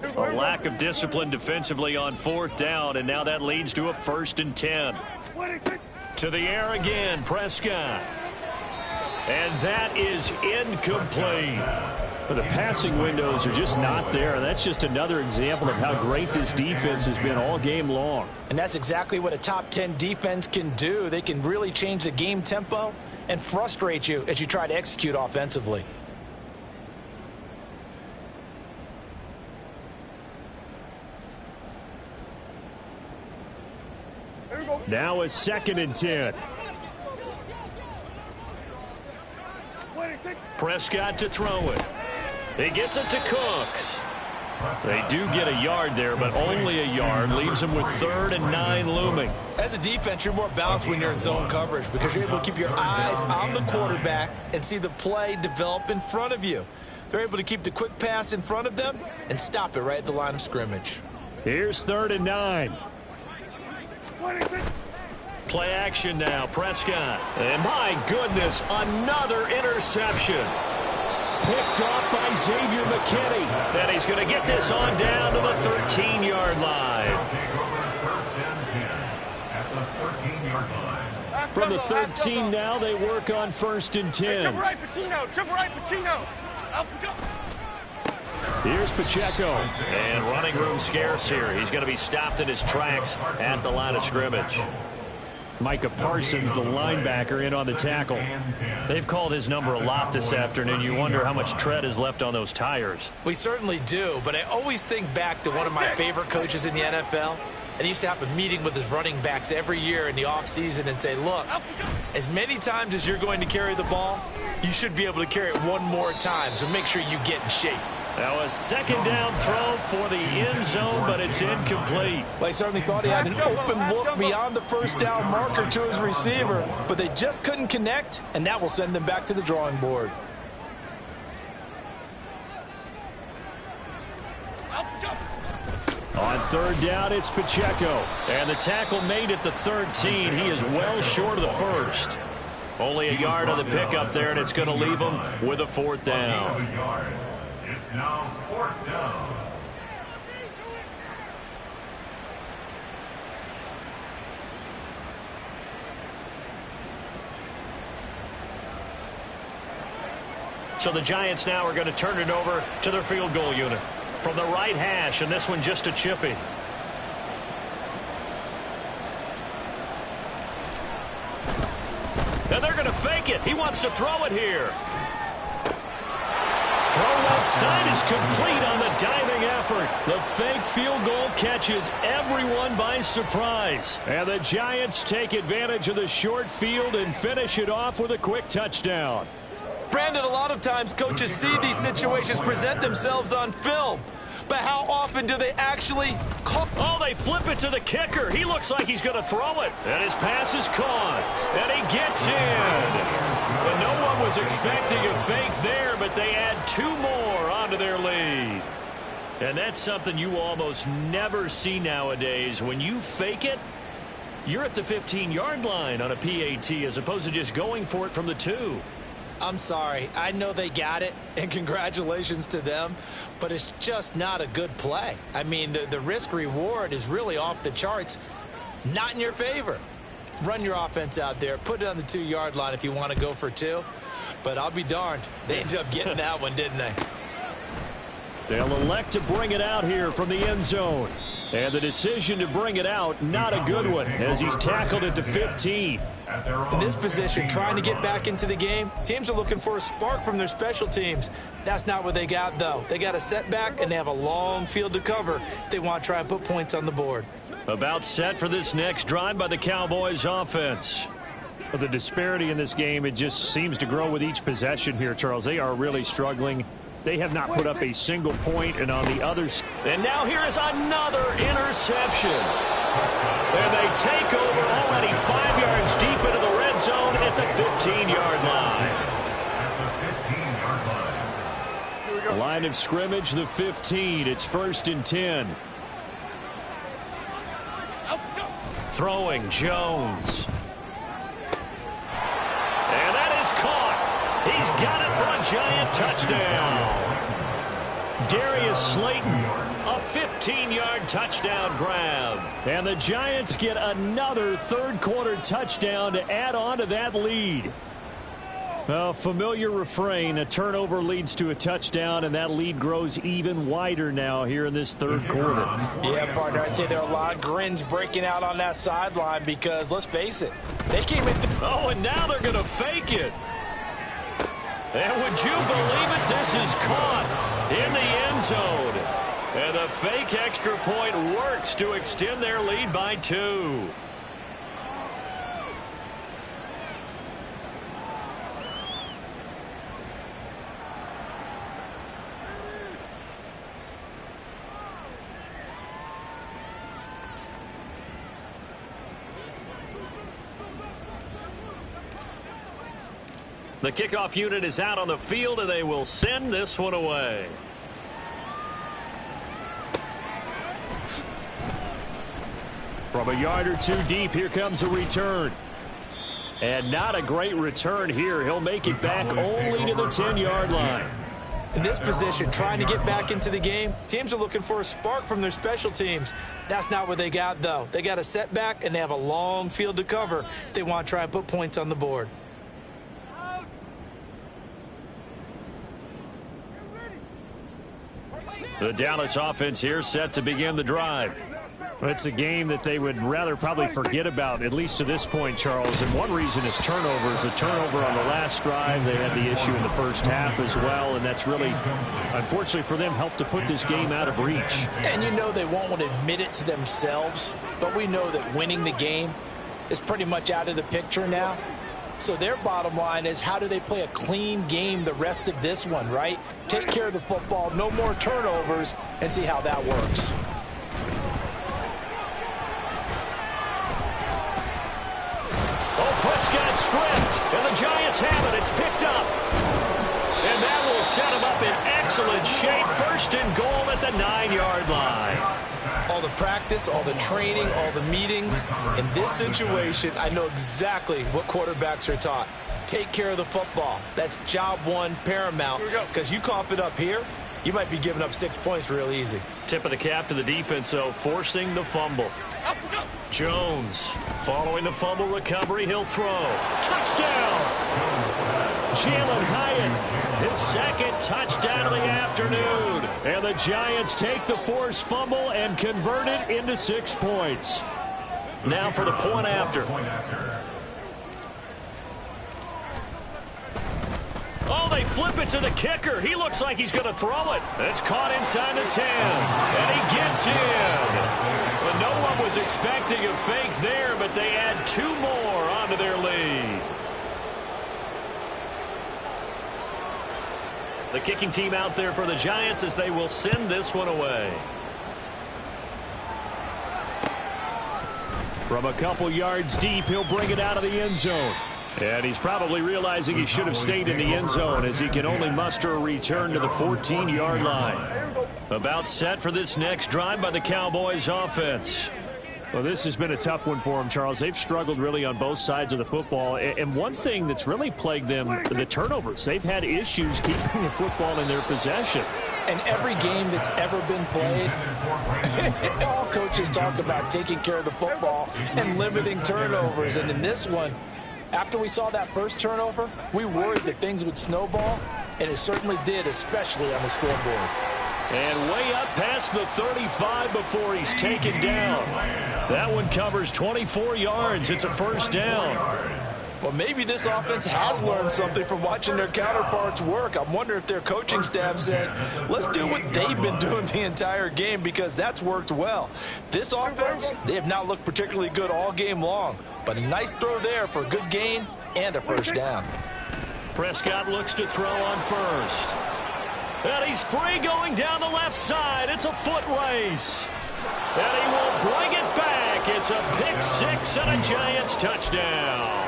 A lack of discipline defensively on 4th down, and now that leads to a 1st and 10. To the air again, Prescott. And that is incomplete. The passing windows are just not there, and that's just another example of how great this defense has been all game long. And that's exactly what a top 10 defense can do. They can really change the game tempo and frustrate you as you try to execute offensively. Now a 2nd and 10. Prescott to throw it. He gets it to Cooks. They do get a yard there, but only a yard. Leaves them with 3rd and 9 looming. As a defense, you're more balanced when you're in zone coverage because you're able to keep your eyes on the quarterback and see the play develop in front of you. They're able to keep the quick pass in front of them and stop it right at the line of scrimmage. Here's 3rd and 9. Play action now, Prescott. And my goodness, another interception. Picked off by Xavier McKinney. And he's going to get this on down to the 13-yard line. From the 13 now, they work on 1st and 10. Jump right, Pacino. Jump right, Pacino. Here's Pacheco. And running room scarce here. He's going to be stopped in his tracks at the line of scrimmage. Micah Parsons, the linebacker, in on the tackle. They've called his number a lot this afternoon. You wonder how much tread is left on those tires. We certainly do, but I always think back to one of my favorite coaches in the NFL. And he used to have a meeting with his running backs every year in the offseason and say, look, as many times as you're going to carry the ball, you should be able to carry it one more time, so make sure you get in shape. Now a 2nd down throw for the end zone, but it's incomplete. They certainly thought he had an open look beyond the 1st down marker to his receiver, but they just couldn't connect, and that will send them back to the drawing board. On 3rd down, it's Pacheco. And the tackle made at the 13. He is well short of the 1st. Only a yard on the pickup there, and it's going to leave him with a 4th down. It's now 4th down. So the Giants now are going to turn it over to their field goal unit. From the right hash, and this one just a chippy. And they're going to fake it. He wants to throw it here. Throw left side is complete on the diving effort. The fake field goal catches everyone by surprise. And the Giants take advantage of the short field and finish it off with a quick touchdown. Brandon, a lot of times coaches see these situations present themselves on film. But how often do they actually call? Oh, they flip it to the kicker. He looks like he's going to throw it. And his pass is caught. And he gets in. And no one was expecting a fake there, but they add 2 more onto their lead. And that's something you almost never see nowadays. When you fake it, you're at the 15-yard line on a PAT as opposed to just going for it from the 2. I'm sorry. I know they got it, and congratulations to them, but it's just not a good play. I mean, the risk-reward is really off the charts, not in your favor. Run your offense out there. Put it on the 2-yard line if you want to go for 2, but I'll be darned. They ended up getting that one, didn't they? They'll elect to bring it out here from the end zone. And the decision to bring it out, not a good one, as he's tackled at the 15. In this position, trying to get back into the game, teams are looking for a spark from their special teams. That's not what they got, though. They got a setback, and they have a long field to cover if they want to try and put points on the board. About set for this next drive by the Cowboys offense. The disparity in this game, it just seems to grow with each possession here, Charles. They are really struggling. They have not put up a single point, and on the others. And now here is another interception. And they take over already 5 yards deep into the red zone at the 15-yard line. Line of scrimmage, the 15. It's 1st and 10. Throwing Jones. And that is caught. He's got it for a giant touchdown. Darius Slayton, a 15-yard touchdown grab. And the Giants get another third-quarter touchdown to add on to that lead. A familiar refrain, a turnover leads to a touchdown, and that lead grows even wider now here in this third quarter. Yeah, partner, I'd say there are a lot of grins breaking out on that sideline because, let's face it, they came in. Oh, and now they're going to fake it. And would you believe it? This is caught in the end zone. And the fake extra point works to extend their lead by 2. The kickoff unit is out on the field, and they will send this one away. From a yard or two deep, here comes a return. And not a great return here. He'll make it back only to the 10-yard line. In this position, trying to get back into the game, teams are looking for a spark from their special teams. That's not what they got, though. They got a setback, and they have a long field to cover if they want to try and put points on the board. The Dallas offense here set to begin the drive. It's a game that they would rather probably forget about, at least to this point, Charles. And one reason is turnovers. A turnover on the last drive. They had the issue in the first half as well, and that's really, unfortunately for them, helped to put this game out of reach. And you know they won't want to admit it to themselves, but we know that winning the game is pretty much out of the picture now. So their bottom line is, how do they play a clean game the rest of this one, right? Take care of the football, no more turnovers, and see how that works. Oh, Prescott stripped, and the Giants have it. It's picked up. And that will set him up in excellent shape. 1st and goal at the 9-yard line. All the practice, all the training, all the meetings. In this situation, I know exactly what quarterbacks are taught. Take care of the football. That's job one, paramount. Because you cough it up here, you might be giving up 6 points real easy. Tip of the cap to the defense, though, forcing the fumble. Jones, following the fumble recovery, he'll throw. Touchdown! Jalen Hyatt, his second touchdown of the afternoon. And the Giants take the forced fumble and convert it into 6 points. Now for the point after. Oh, they flip it to the kicker. He looks like he's going to throw it. It's caught inside the 10. And he gets in. But no one was expecting a fake there, but they add 2 more onto their lead. The kicking team out there for the Giants as they will send this one away. From a couple yards deep, he'll bring it out of the end zone. And he's probably realizing he should have stayed in the end zone as he can only muster a return to the 14-yard line. About set for this next drive by the Cowboys offense. Well, this has been a tough one for them, Charles. They've struggled really on both sides of the football. And one thing that's really plagued them, the turnovers. They've had issues keeping the football in their possession. And every game that's ever been played, all coaches talk about taking care of the football and limiting turnovers. And in this one, after we saw that first turnover, we worried that things would snowball, and it certainly did, especially on the scoreboard. And way up past the 35 before he's taken down. That one covers 24 yards. It's a first down. Well, maybe this offense has learned something from watching their counterparts work. I'm wondering if their coaching staff said, let's do what they've been doing the entire game, because that's worked well. This offense, they have not looked particularly good all game long, but a nice throw there for a good gain and a first down. Prescott looks to throw on first. And he's free going down the left side. It's a foot race. And he will bring it back. It's a pick six and a Giants touchdown.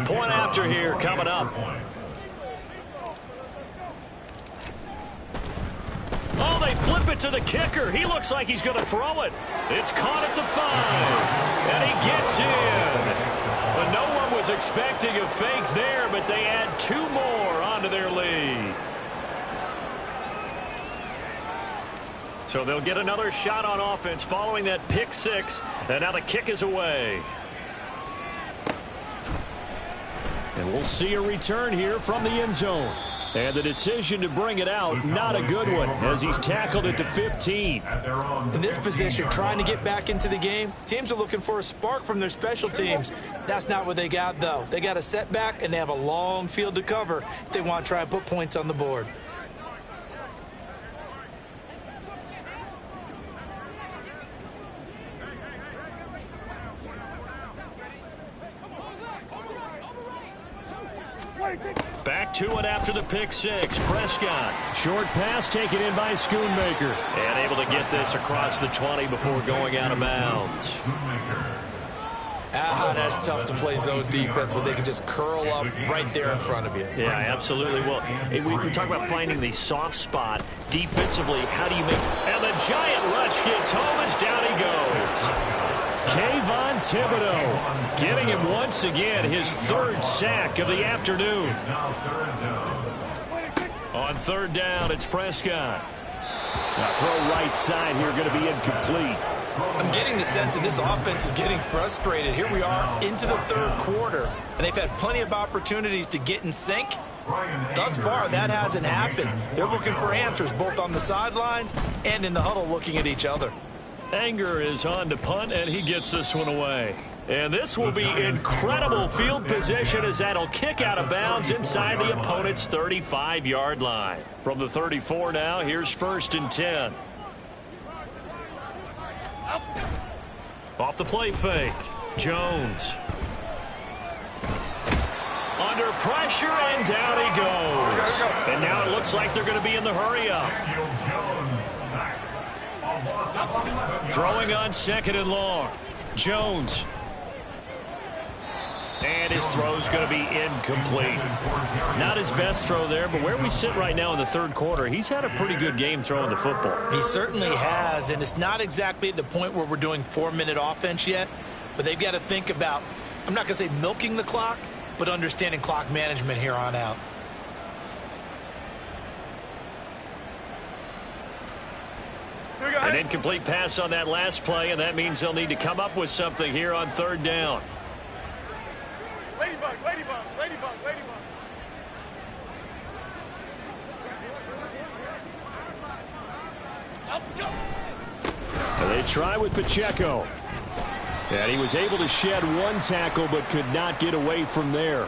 Point after here coming up. Oh, they flip it to the kicker. He looks like he's going to throw it. It's caught at the 5. And he gets in. But no one was expecting a fake there, but they add 2 more onto their lead. So they'll get another shot on offense following that pick 6. And now the kick is away. And we'll see a return here from the end zone. And the decision to bring it out, not a good one, as he's tackled at the 15. In this position, trying to get back into the game, teams are looking for a spark from their special teams. That's not what they got, though. They got a setback, and they have a long field to cover if they want to try and put points on the board. Back to it after the pick 6. Prescott. Short pass taken in by Schoonmaker. And able to get this across the 20 before going out of bounds. That's tough to play zone defense when they can just curl up right there in front of you. Yeah, absolutely. Well, we talk about finding the soft spot. Defensively, how do you make... And the giant rush gets home as down he goes. Kayvon Thibodeau getting him once again his 3rd sack of the afternoon. On 3rd down, it's Prescott. Now throw right side here, going to be incomplete. I'm getting the sense that this offense is getting frustrated. Here we are into the 3rd quarter, and they've had plenty of opportunities to get in sync. Thus far, that hasn't happened. They're looking for answers both on the sidelines and in the huddle looking at each other. Anger is on to punt, and he gets this one away. And this will be incredible field position as that'll kick out of bounds inside the opponent's 35-yard line. From the 34 now, here's 1st and 10. Off the play fake. Jones. Under pressure, and down he goes. And now it looks like they're going to be in the hurry-up. Throwing on 2nd and long. Jones. And his throw's going to be incomplete. Not his best throw there, but where we sit right now in the 3rd quarter, he's had a pretty good game throwing the football. He certainly has, and it's not exactly at the point where we're doing 4-minute offense yet, but they've got to think about, I'm not going to say milking the clock, but understanding clock management here on out. An incomplete pass on that last play, and that means they'll need to come up with something here on 3rd down. Ladybug, ladybug, ladybug, ladybug. And they try with Pacheco. And he was able to shed 1 tackle, but could not get away from there.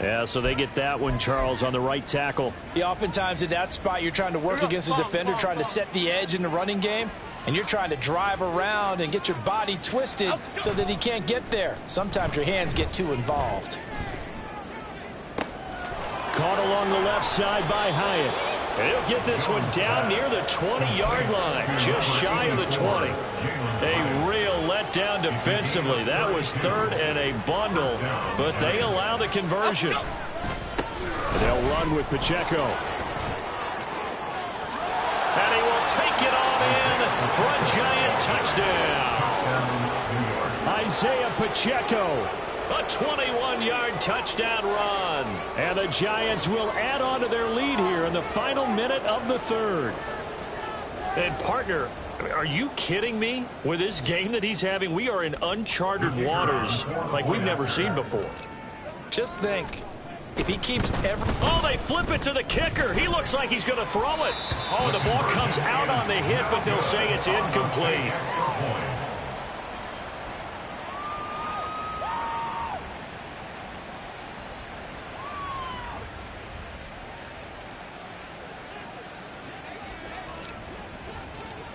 Yeah, so they get that one, Charles, on the right tackle. Yeah, oftentimes in that spot, you're trying to work against the defender, trying to set the edge in the running game, and you're trying to drive around and get your body twisted so that he can't get there. Sometimes your hands get too involved. Caught along the left side by Hyatt. And he'll get this one down near the 20-yard line, just shy of the 20. A real letdown defensively. That was 3rd and a bundle, but they allow the conversion. They'll run with Pacheco. And he will take it on in for a Giant touchdown. Isaiah Pacheco. A 21-yard touchdown run. And the Giants will add on to their lead here in the final minute of the 3rd. And partner, Are you kidding me? With this game that he's having, we are in uncharted waters like we've never seen before. Just think, if he keeps Oh, they flip it to the kicker. He looks like he's going to throw it. Oh, the ball comes out on the hit, but they'll say it's incomplete.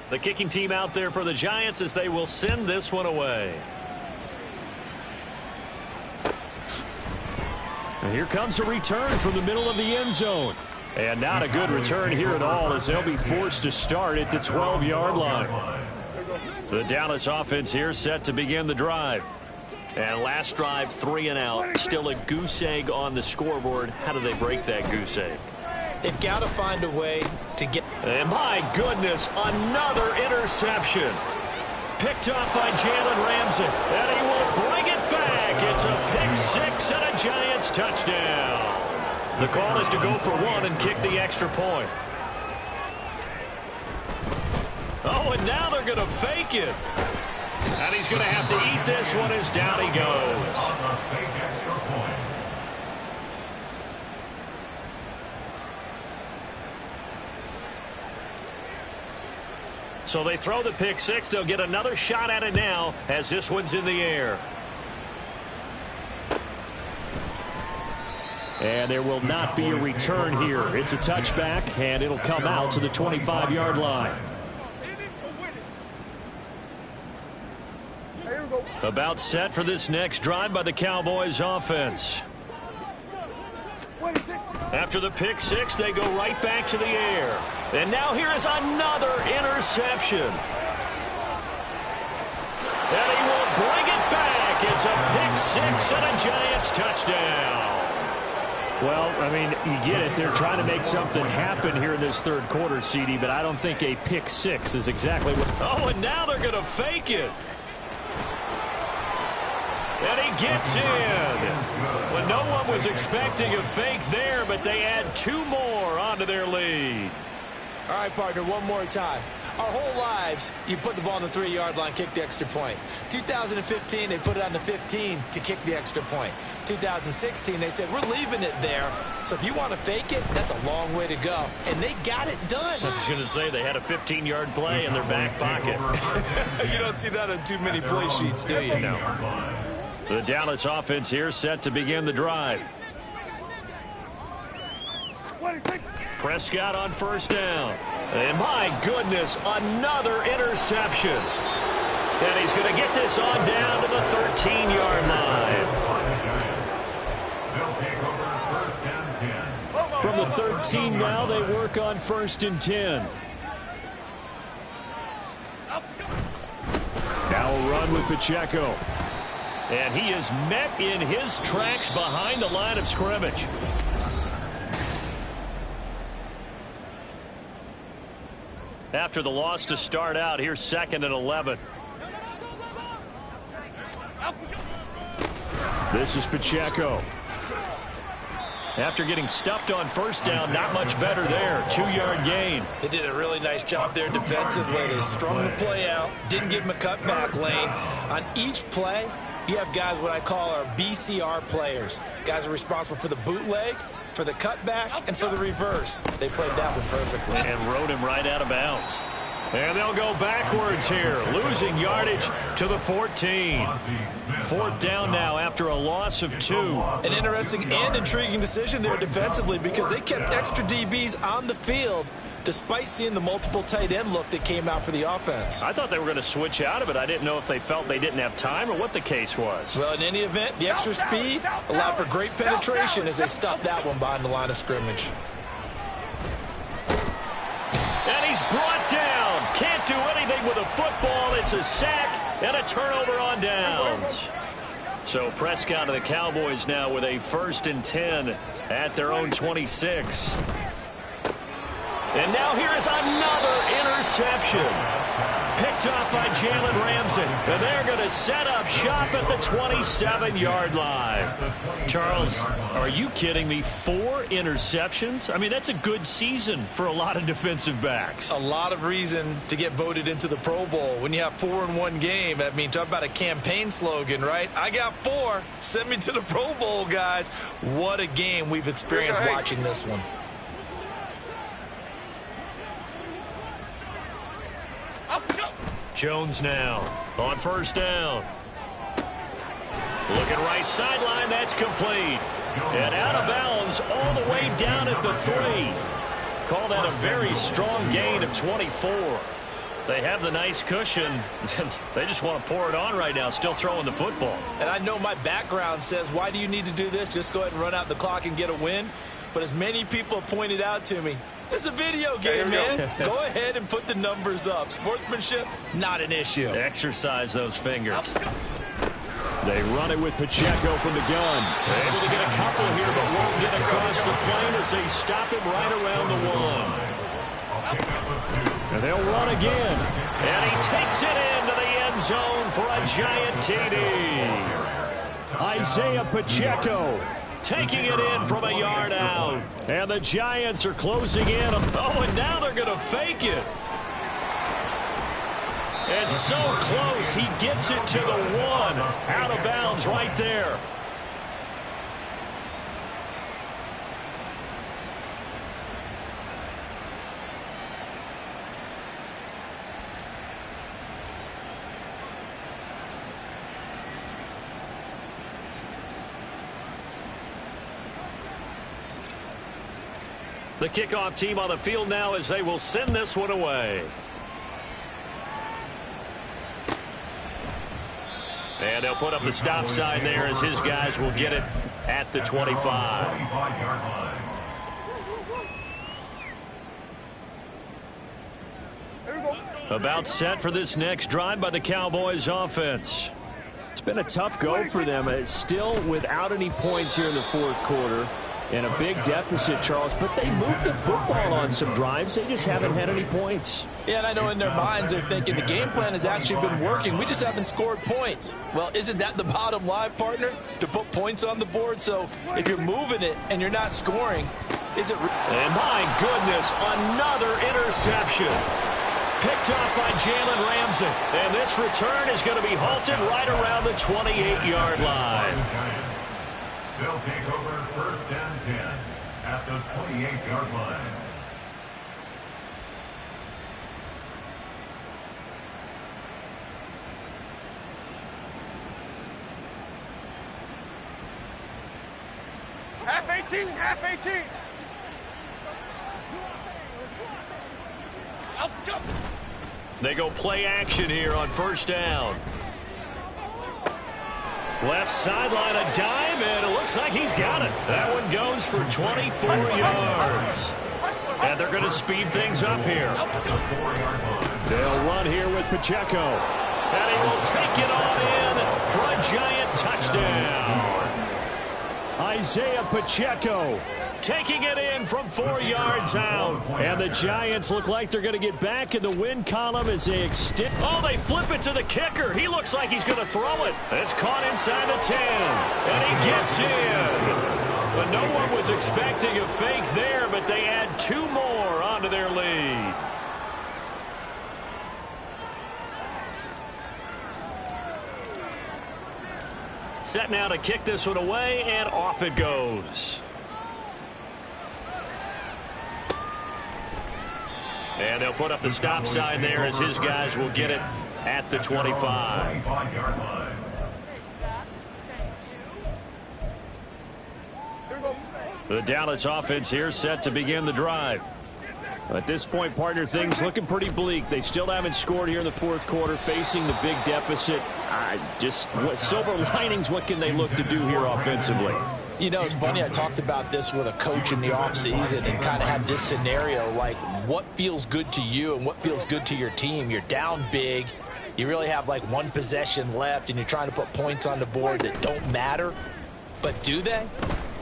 The kicking team out there for the Giants as they will send this one away. And here comes a return from the middle of the end zone. And not a good return here at all as they'll be forced to start at the 12-yard line. The Dallas offense here set to begin the drive. And last drive, 3 and out. Still a goose egg on the scoreboard. How do they break that goose egg? They've got to find a way to get... And my goodness, another interception. Picked off by Jalen Ramsey. And he will bring it back. It's a pick-6 and a Giants touchdown. The call is to go for one and kick the extra point. Oh, and now they're going to fake it. And he's going to have to eat this one as down he goes. So they throw the pick-6. They'll get another shot at it now as this one's in the air. And there will not be a return here. It's a touchback, and it'll come out to the 25-yard line. About set for this next drive by the Cowboys offense. After the pick-6, they go right back to the air. And now here is another interception. And he will bring it back. It's a pick-6 and a Giants touchdown. Well, I mean, you get it. They're trying to make something happen here in this third quarter, CD, but I don't think a pick-6 is exactly what... Oh, and now they're going to fake it. And he gets in. Well, no one was expecting a fake there, but they add 2 more onto their lead. All right, partner, one more time. Our whole lives, you put the ball on the 3-yard line, kick the extra point. 2015, they put it on the 15 to kick the extra point. 2016, they said, we're leaving it there. So if you want to fake it, that's a long way to go. And they got it done. I was going to say they had a 15-yard play in their back pocket. You don't see that on too many play sheets, do you? No. The Dallas offense here set to begin the drive. Prescott on first down. And my goodness, another interception. And he's going to get this on down to the 13-yard line. From the 13 now, they work on 1st and 10. Now a run with Pacheco. And he is met in his tracks behind the line of scrimmage. After the loss to start out, here's 2nd and 11. This is Pacheco. After getting stuffed on first down, not much better there. 2-yard gain. They did a really nice job there defensively. They strung the play out, didn't give him a cutback lane. On each play, you have guys what I call our BCR players. Guys are responsible for the bootleg, for the cutback, and for the reverse. They played that one perfectly. And rode him right out of bounds. And they'll go backwards here, losing yardage to the 14. 4th down now after a loss of 2. An interesting and intriguing decision there defensively because they kept extra DBs on the field despite seeing the multiple tight end look that came out for the offense. I thought they were going to switch out of it. I didn't know if they felt they didn't have time or what the case was. Well, in any event, the extra speed allowed for great penetration as they stuffed that one behind the line of scrimmage. And he's brought down. Can't do anything with a football. It's a sack and a turnover on downs. So Prescott and the Cowboys now with a 1st and 10 at their own 26. And now here is another interception. Picked up by Jalen Ramsey. And they're going to set up shop at the 27-yard line. Charles, are you kidding me? 4 interceptions? I mean, that's a good season for a lot of defensive backs. A lot of reason to get voted into the Pro Bowl. When you have 4 in one game, I mean, talk about a campaign slogan, right? I got 4. Send me to the Pro Bowl, guys. What a game we've experienced watching this one. Jones now on first down. Looking right sideline, that's complete. And out of bounds all the way down at the 3. Call that a very strong gain of 24. They have the nice cushion. They just want to pour it on right now, still throwing the football. And I know my background says, why do you need to do this? Just go ahead and run out the clock and get a win. But as many people have pointed out to me, this is a video game, man. Go ahead and put the numbers up. Sportsmanship, not an issue. Exercise those fingers. They run it with Pacheco from the gun. Able to get a couple here, but won't get across the plane as they stop him right around the 1. And they'll run again. And he takes it into the end zone for a giant TD. Isaiah Pacheco taking it in from a yard out. And the Giants are closing in. Oh, and now they're going to fake it. And so close, he gets it to the 1. Out of bounds right there. The kickoff team on the field now as they will send this one away. And they'll put up the stop sign there as his guys will get it at the 25. About set for this next drive by the Cowboys offense. It's been a tough go for them. It's still without any points here in the 4th quarter. And a big deficit, Charles, but they moved the football on some drives. They just haven't had any points. Yeah, and I know in their minds they're thinking the game plan has actually been working. We just haven't scored points. Well, isn't that the bottom line, partner? To put points on the board? So if you're moving it and you're not scoring, is it... And my goodness, another interception. Picked up by Jalen Ramsey. And this return is going to be halted right around the 28-yard line. They'll take over first and 10 at the 28-yard line. Half 18, half 18. They go play action here on first down. Left sideline, a dive, and it looks like he's got it. That one goes for 24 yards. And they're going to speed things up here. They'll run here with Pacheco. And he will take it on in for a giant touchdown. Isaiah Pacheco taking it in from 4 yards out. And the Giants look like they're going to get back in the win column as they extend. Oh, they flip it to the kicker. He looks like he's going to throw it. It's caught inside the 10. And he gets in. But no one was expecting a fake there, but they add 2 more onto their lead. Set now to kick this one away, and off it goes. And they'll put up the stop sign there as his guys will get it at the 25. The Dallas offense here set to begin the drive. At this point, partner, things looking pretty bleak. They still haven't scored here in the 4th quarter, facing the big deficit. What silver linings, what can they look to do here offensively? You know, it's funny, I talked about this with a coach in the offseason and kind of had this scenario, like what feels good to you and what feels good to your team. You're down big. You really have like 1 possession left, and you're trying to put points on the board that don't matter. But do they?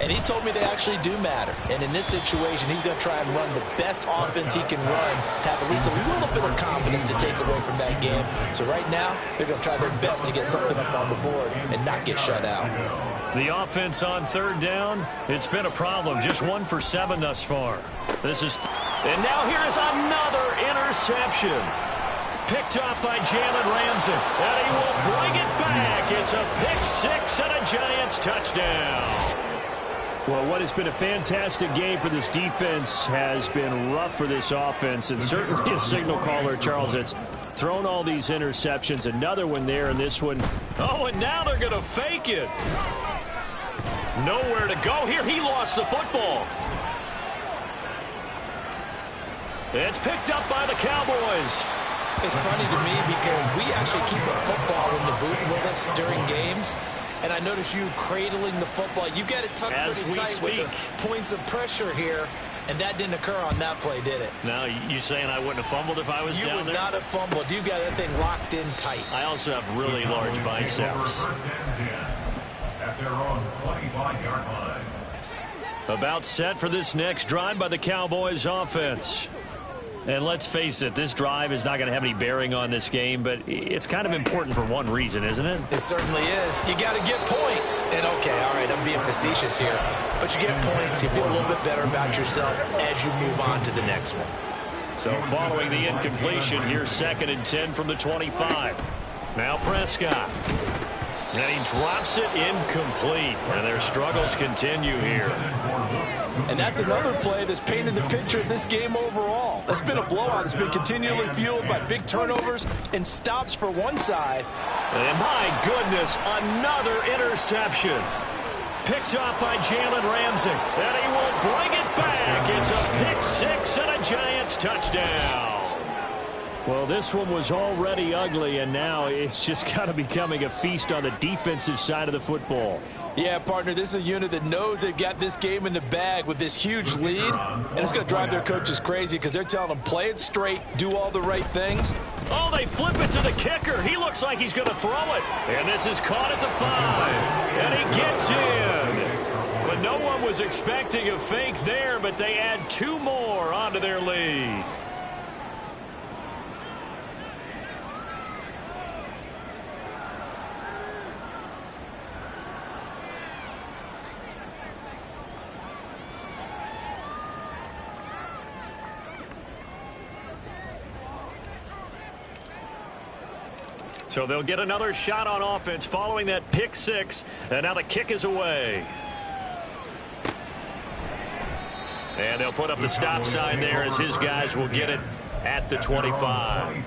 And he told me they actually do matter. And in this situation, he's going to try and run the best offense he can run, have at least a little bit of confidence to take away from that game. So right now, they're going to try their best to get something up on the board and not get shut out. The offense on third down, it's been a problem. Just 1 for 7 thus far. And now here is another interception. Picked off by Jalen Ramsey. And he will bring it back. It's a pick-6 and a Giants touchdown. Well, what has been a fantastic game for this defense has been rough for this offense, and certainly a signal caller, Charles, that's thrown all these interceptions. Another one there, and this one. Oh, and now they're going to fake it. Nowhere to go here. He lost the football. It's picked up by the Cowboys. It's funny to me because we actually keep a football in the booth with us during games. And I notice you cradling the football. You get it tucked pretty tight with the points of pressure here. And that didn't occur on that play, did it? Now, you saying I wouldn't have fumbled if I was down there? You would not have fumbled. You got that thing locked in tight. I also have really large biceps. At their own 25-yard line. About set for this next drive by the Cowboys offense. And let's face it, this drive is not going to have any bearing on this game, but it's kind of important for one reason, isn't it? It certainly is. You got to get points. And, okay, all right, I'm being facetious here. But you get points. You feel a little bit better about yourself as you move on to the next one. So following the incompletion, here's 2nd and 10 from the 25. Now Prescott. And he drops it incomplete. And their struggles continue here. And that's another play that's painted the picture of this game overall. It's been a blowout. It's been continually fueled by big turnovers and stops for one side. And my goodness, another interception. Picked off by Jalen Ramsey. And he will bring it back. It's a pick-6 and a Giants touchdown. Well, this one was already ugly, and now it's just kind of becoming a feast on the defensive side of the football. Yeah, partner, this is a unit that knows they got this game in the bag with this huge lead, and it's going to drive their coaches crazy because they're telling them play it straight, do all the right things. Oh, they flip it to the kicker. He looks like he's going to throw it. And this is caught at the 5. And he gets in. But no one was expecting a fake there, but they add 2 more onto their lead. So they'll get another shot on offense following that pick-6, and now the kick is away. And they'll put up the stop sign there as his guys will get it at the 25.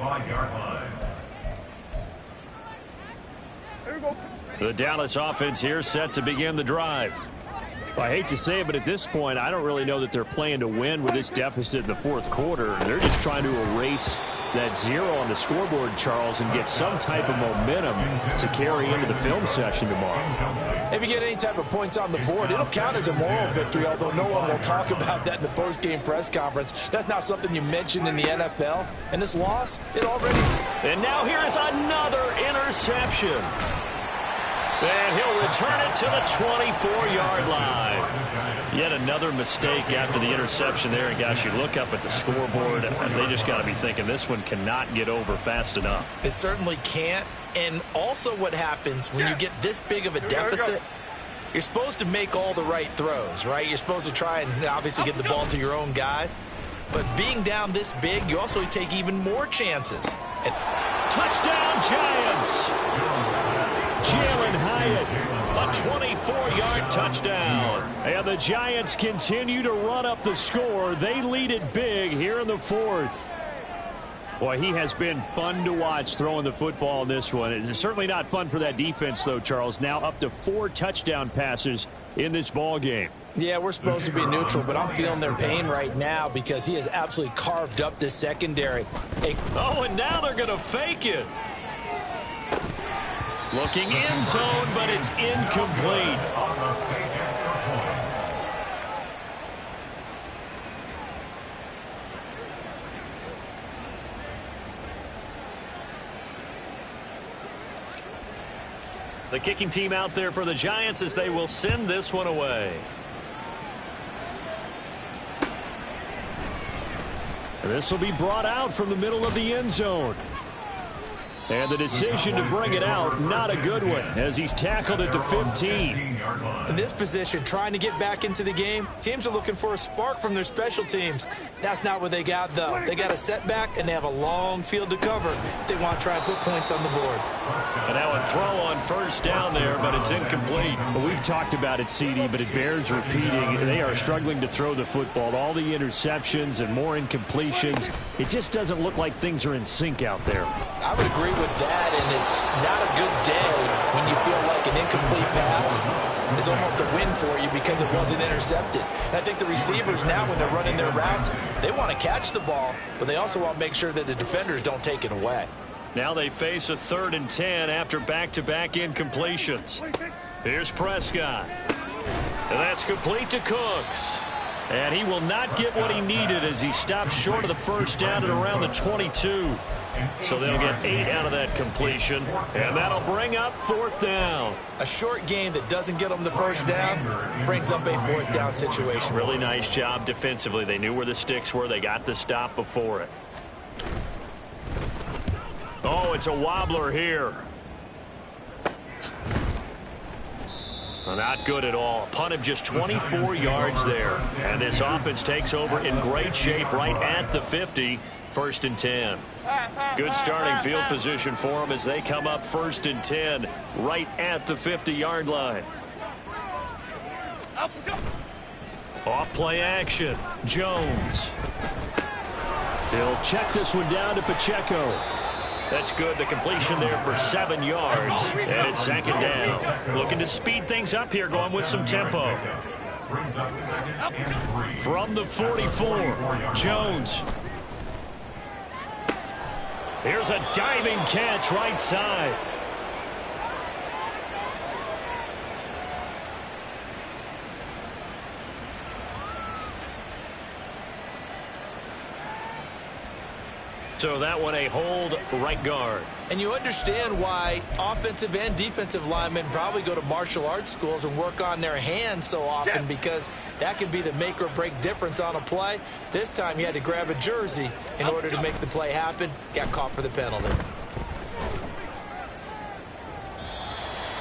The Dallas offense here set to begin the drive. Well, I hate to say it, but at this point, I don't really know that they're playing to win with this deficit in the fourth quarter. They're just trying to erase that 0 on the scoreboard, Charles, and get some type of momentum to carry into the film session tomorrow. If you get any type of points on the board, it'll count as a moral victory, although no one will talk about that in the post-game press conference. That's not something you mention in the NFL. And this loss, it already... And now here is another interception. And he'll return it to the 24-yard line. Yet another mistake after the interception there. And, gosh, you look up at the scoreboard, and they just got to be thinking this one cannot get over fast enough. It certainly can't. And also what happens when you get this big of a deficit, you're supposed to make all the right throws, right? You're supposed to try and obviously get the ball to your own guys. But being down this big, you also take even more chances. And touchdown, Giants! Jalen Hyatt, a 24-yard touchdown. And the Giants continue to run up the score. They lead it big here in the fourth. Boy, he has been fun to watch throwing the football in this one. It's certainly not fun for that defense, though, Charles. Now up to 4 touchdown passes in this ball game. Yeah, we're supposed to be neutral, but I'm feeling their pain right now because he has absolutely carved up this secondary. Oh, and now they're going to fake it. Looking end zone, but it's incomplete. The kicking team out there for the Giants as they will send this one away. This will be brought out from the middle of the end zone. And the decision to bring it out, not a good one, as he's tackled at the 15. In this position, trying to get back into the game, teams are looking for a spark from their special teams. That's not what they got, though. They got a setback, and they have a long field to cover if they want to try and put points on the board. And now a throw on first down there, but it's incomplete. Well, we've talked about it, CD, but it bears repeating. They are struggling to throw the football. All the interceptions and more incompletions. It just doesn't look like things are in sync out there. I would agree with that, and it's not a good day when you feel like an incomplete pass is almost a win for you because it wasn't intercepted. And I think the receivers now, when they're running their routes, they want to catch the ball, but they also want to make sure that the defenders don't take it away. Now they face a 3rd and 10 after back-to-back incompletions. Here's Prescott. And that's complete to Cooks. And he will not get what he needed as he stopped short of the first down at around the 22. So they'll get 8 out of that completion, and that'll bring up 4th down. A short game that doesn't get them the first down brings up a 4th down situation. Really nice job defensively. They knew where the sticks were. They got the stop before it. Oh, it's a wobbler here. Not good at all. A punt of just 24 yards there. And this offense takes over in great shape right at the 50. 1st and 10. Good starting field position for them as they come up 1st and 10 right at the 50-yard line. Off play action. Jones. He'll check this one down to Pacheco. That's good. The completion there for 7 yards. And it's 2nd down. Looking to speed things up here, going with some tempo. From the 44, Jones. Here's a diving catch right side. So that one a hold right guard. And you understand why offensive and defensive linemen probably go to martial arts schools and work on their hands so often, because that can be the make or break difference on a play. This time he had to grab a jersey in order to make the play happen. Got caught for the penalty.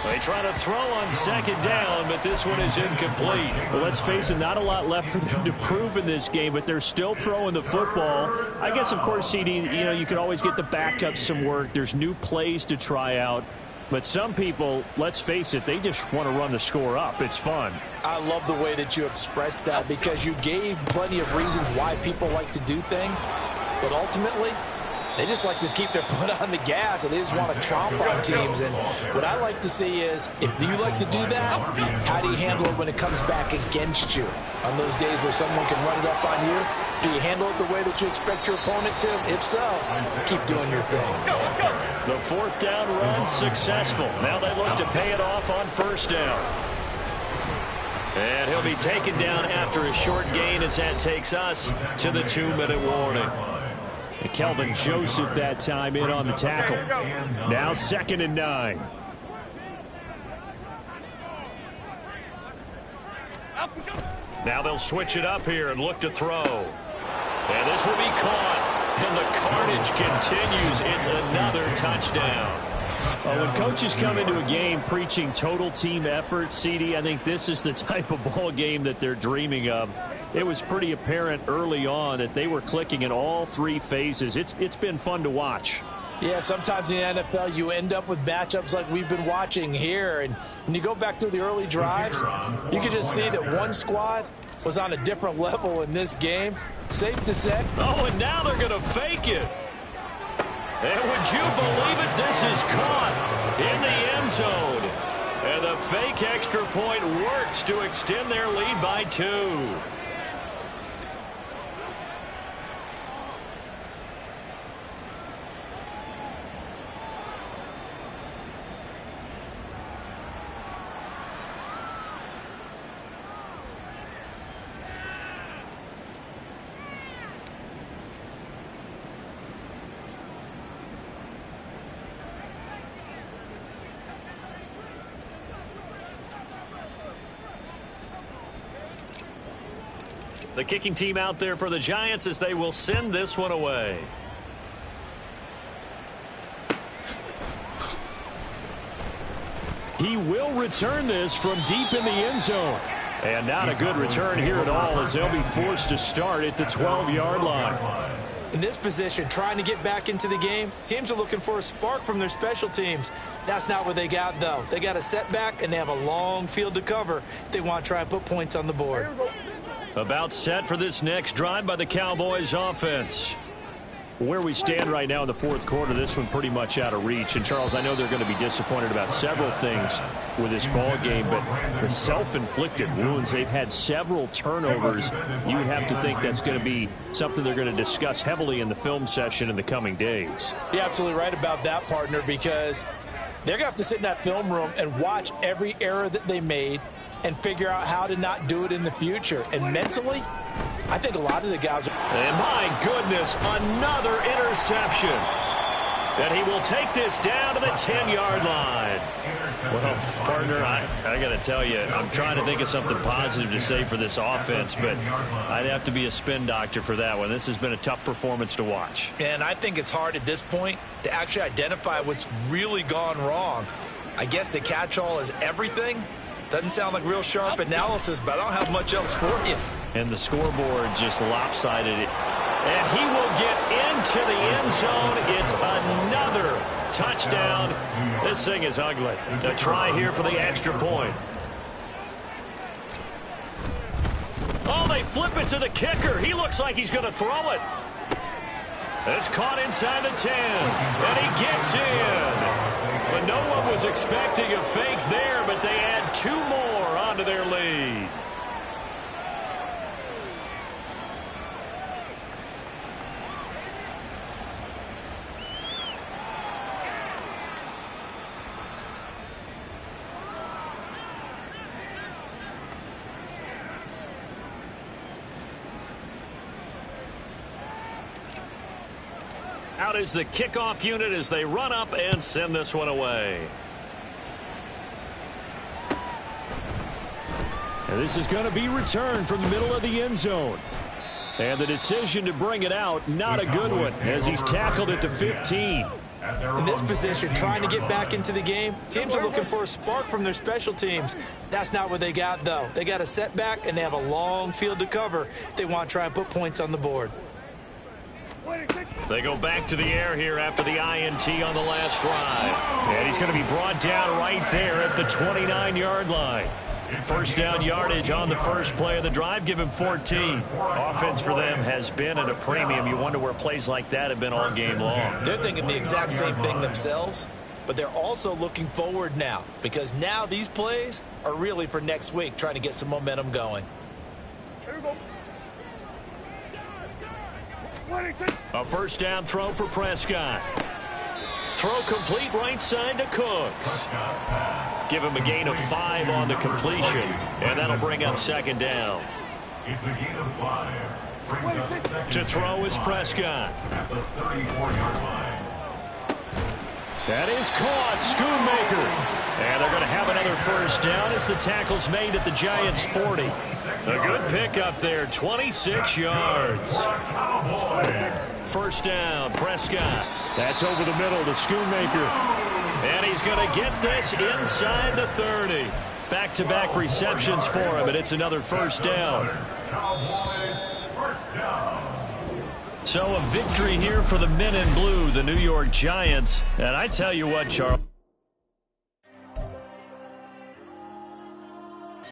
They try to throw on 2nd down, but this one is incomplete. Well, let's face it, not a lot left for them to prove in this game, but they're still throwing the football. I guess, of course, CD, you could always get the backups some work. There's new plays to try out. But some people, let's face it, they just want to run the score up. It's fun. I love the way that you expressed that, because you gave plenty of reasons why people like to do things. But ultimately, they just like to keep their foot on the gas, and they just want to chomp on teams. And what I like to see is, if you like to do that, how do you handle it when it comes back against you? On those days where someone can run it up on you, do you handle it the way that you expect your opponent to? If so, keep doing your thing. The 4th down run successful. Now they look to pay it off on 1st down. And he'll be taken down after a short gain as that takes us to the 2-minute warning. And Kelvin Joseph that time in on the tackle. Now 2nd and 9. Now they'll switch it up here and look to throw. And this will be caught. And the carnage continues. It's another touchdown. Well, when coaches come into a game preaching total team effort, CD, I think this is the type of ball game that they're dreaming of. It was pretty apparent early on that they were clicking in all 3 phases. It's been fun to watch. Yeah, sometimes in the NFL you end up with matchups like we've been watching here. And when you go back through the early drives, you can just see that one squad was on a different level in this game. Safe to say. Oh, and now they're going to fake it. And would you believe it? This is caught in the end zone. And the fake extra point works to extend their lead by 2. The kicking team out there for the Giants as they will send this one away. He will return this from deep in the end zone. And not a good return here at all as they'll be forced to start at the 12-yard line. In this position, trying to get back into the game, teams are looking for a spark from their special teams. That's not what they got, though. They got a setback, and they have a long field to cover if they want to try and put points on the board. About set for this next drive by the Cowboys offense. Where we stand right now in the fourth quarter, this one pretty much out of reach. And, Charles, I know they're going to be disappointed about several things with this ball game, but the self-inflicted wounds, they've had several turnovers. You would have to think that's going to be something they're going to discuss heavily in the film session in the coming days. You're absolutely right about that, partner, because they're going to have to sit in that film room and watch every error that they made and figure out how to not do it in the future. And mentally, I think a lot of the guys... And my goodness, another interception. And he will take this down to the 10-yard line. Well, partner, I got to tell you, I'm trying to think of something positive to say for this offense, but I'd have to be a spin doctor for that one. This has been a tough performance to watch. And I think it's hard at this point to actually identify what's really gone wrong. I guess the catch-all is everything. Doesn't sound like real sharp analysis, but I don't have much else for you. And the scoreboard just lopsided it. And he will get into the end zone. It's another touchdown. This thing is ugly. A try here for the extra point. Oh, they flip it to the kicker. He looks like he's going to throw it. It's caught inside the 10. And he gets in. But no one was expecting a fake there, but they add two more onto their lead. Out is the kickoff unit as they run up and send this one away. And this is going to be returned from the middle of the end zone. And the decision to bring it out, not a good one, as he's tackled at the 15. In this position, trying to get back into the game, teams are looking for a spark from their special teams. That's not what they got, though. They got a setback, and they have a long field to cover if they want to try and put points on the board. They go back to the air here after the INT on the last drive. And he's going to be brought down right there at the 29-yard line. First down yardage on the first play of the drive, give him 14. Offense for them has been at a premium. You wonder where plays like that have been all game long. They're thinking the exact same thing themselves, but they're also looking forward now because now these plays are really for next week, trying to get some momentum going. A first down throw for Prescott. Throw complete right side to Cooks. Give him a gain of 5 on the completion, and that'll bring up second down. It's a gain of 5. To throw is Prescott. At the 34-yard line. That is caught. Schoonmaker. And they're going to have another first down as the tackle's made at the Giants' 40. A good pickup there, 26 yards. First down, Prescott. That's over the middle to Schoonmaker. And he's going to get this inside the 30. Back-to-back receptions for him, and it's another first down. So a victory here for the men in blue, the New York Giants. And I tell you what, Charles.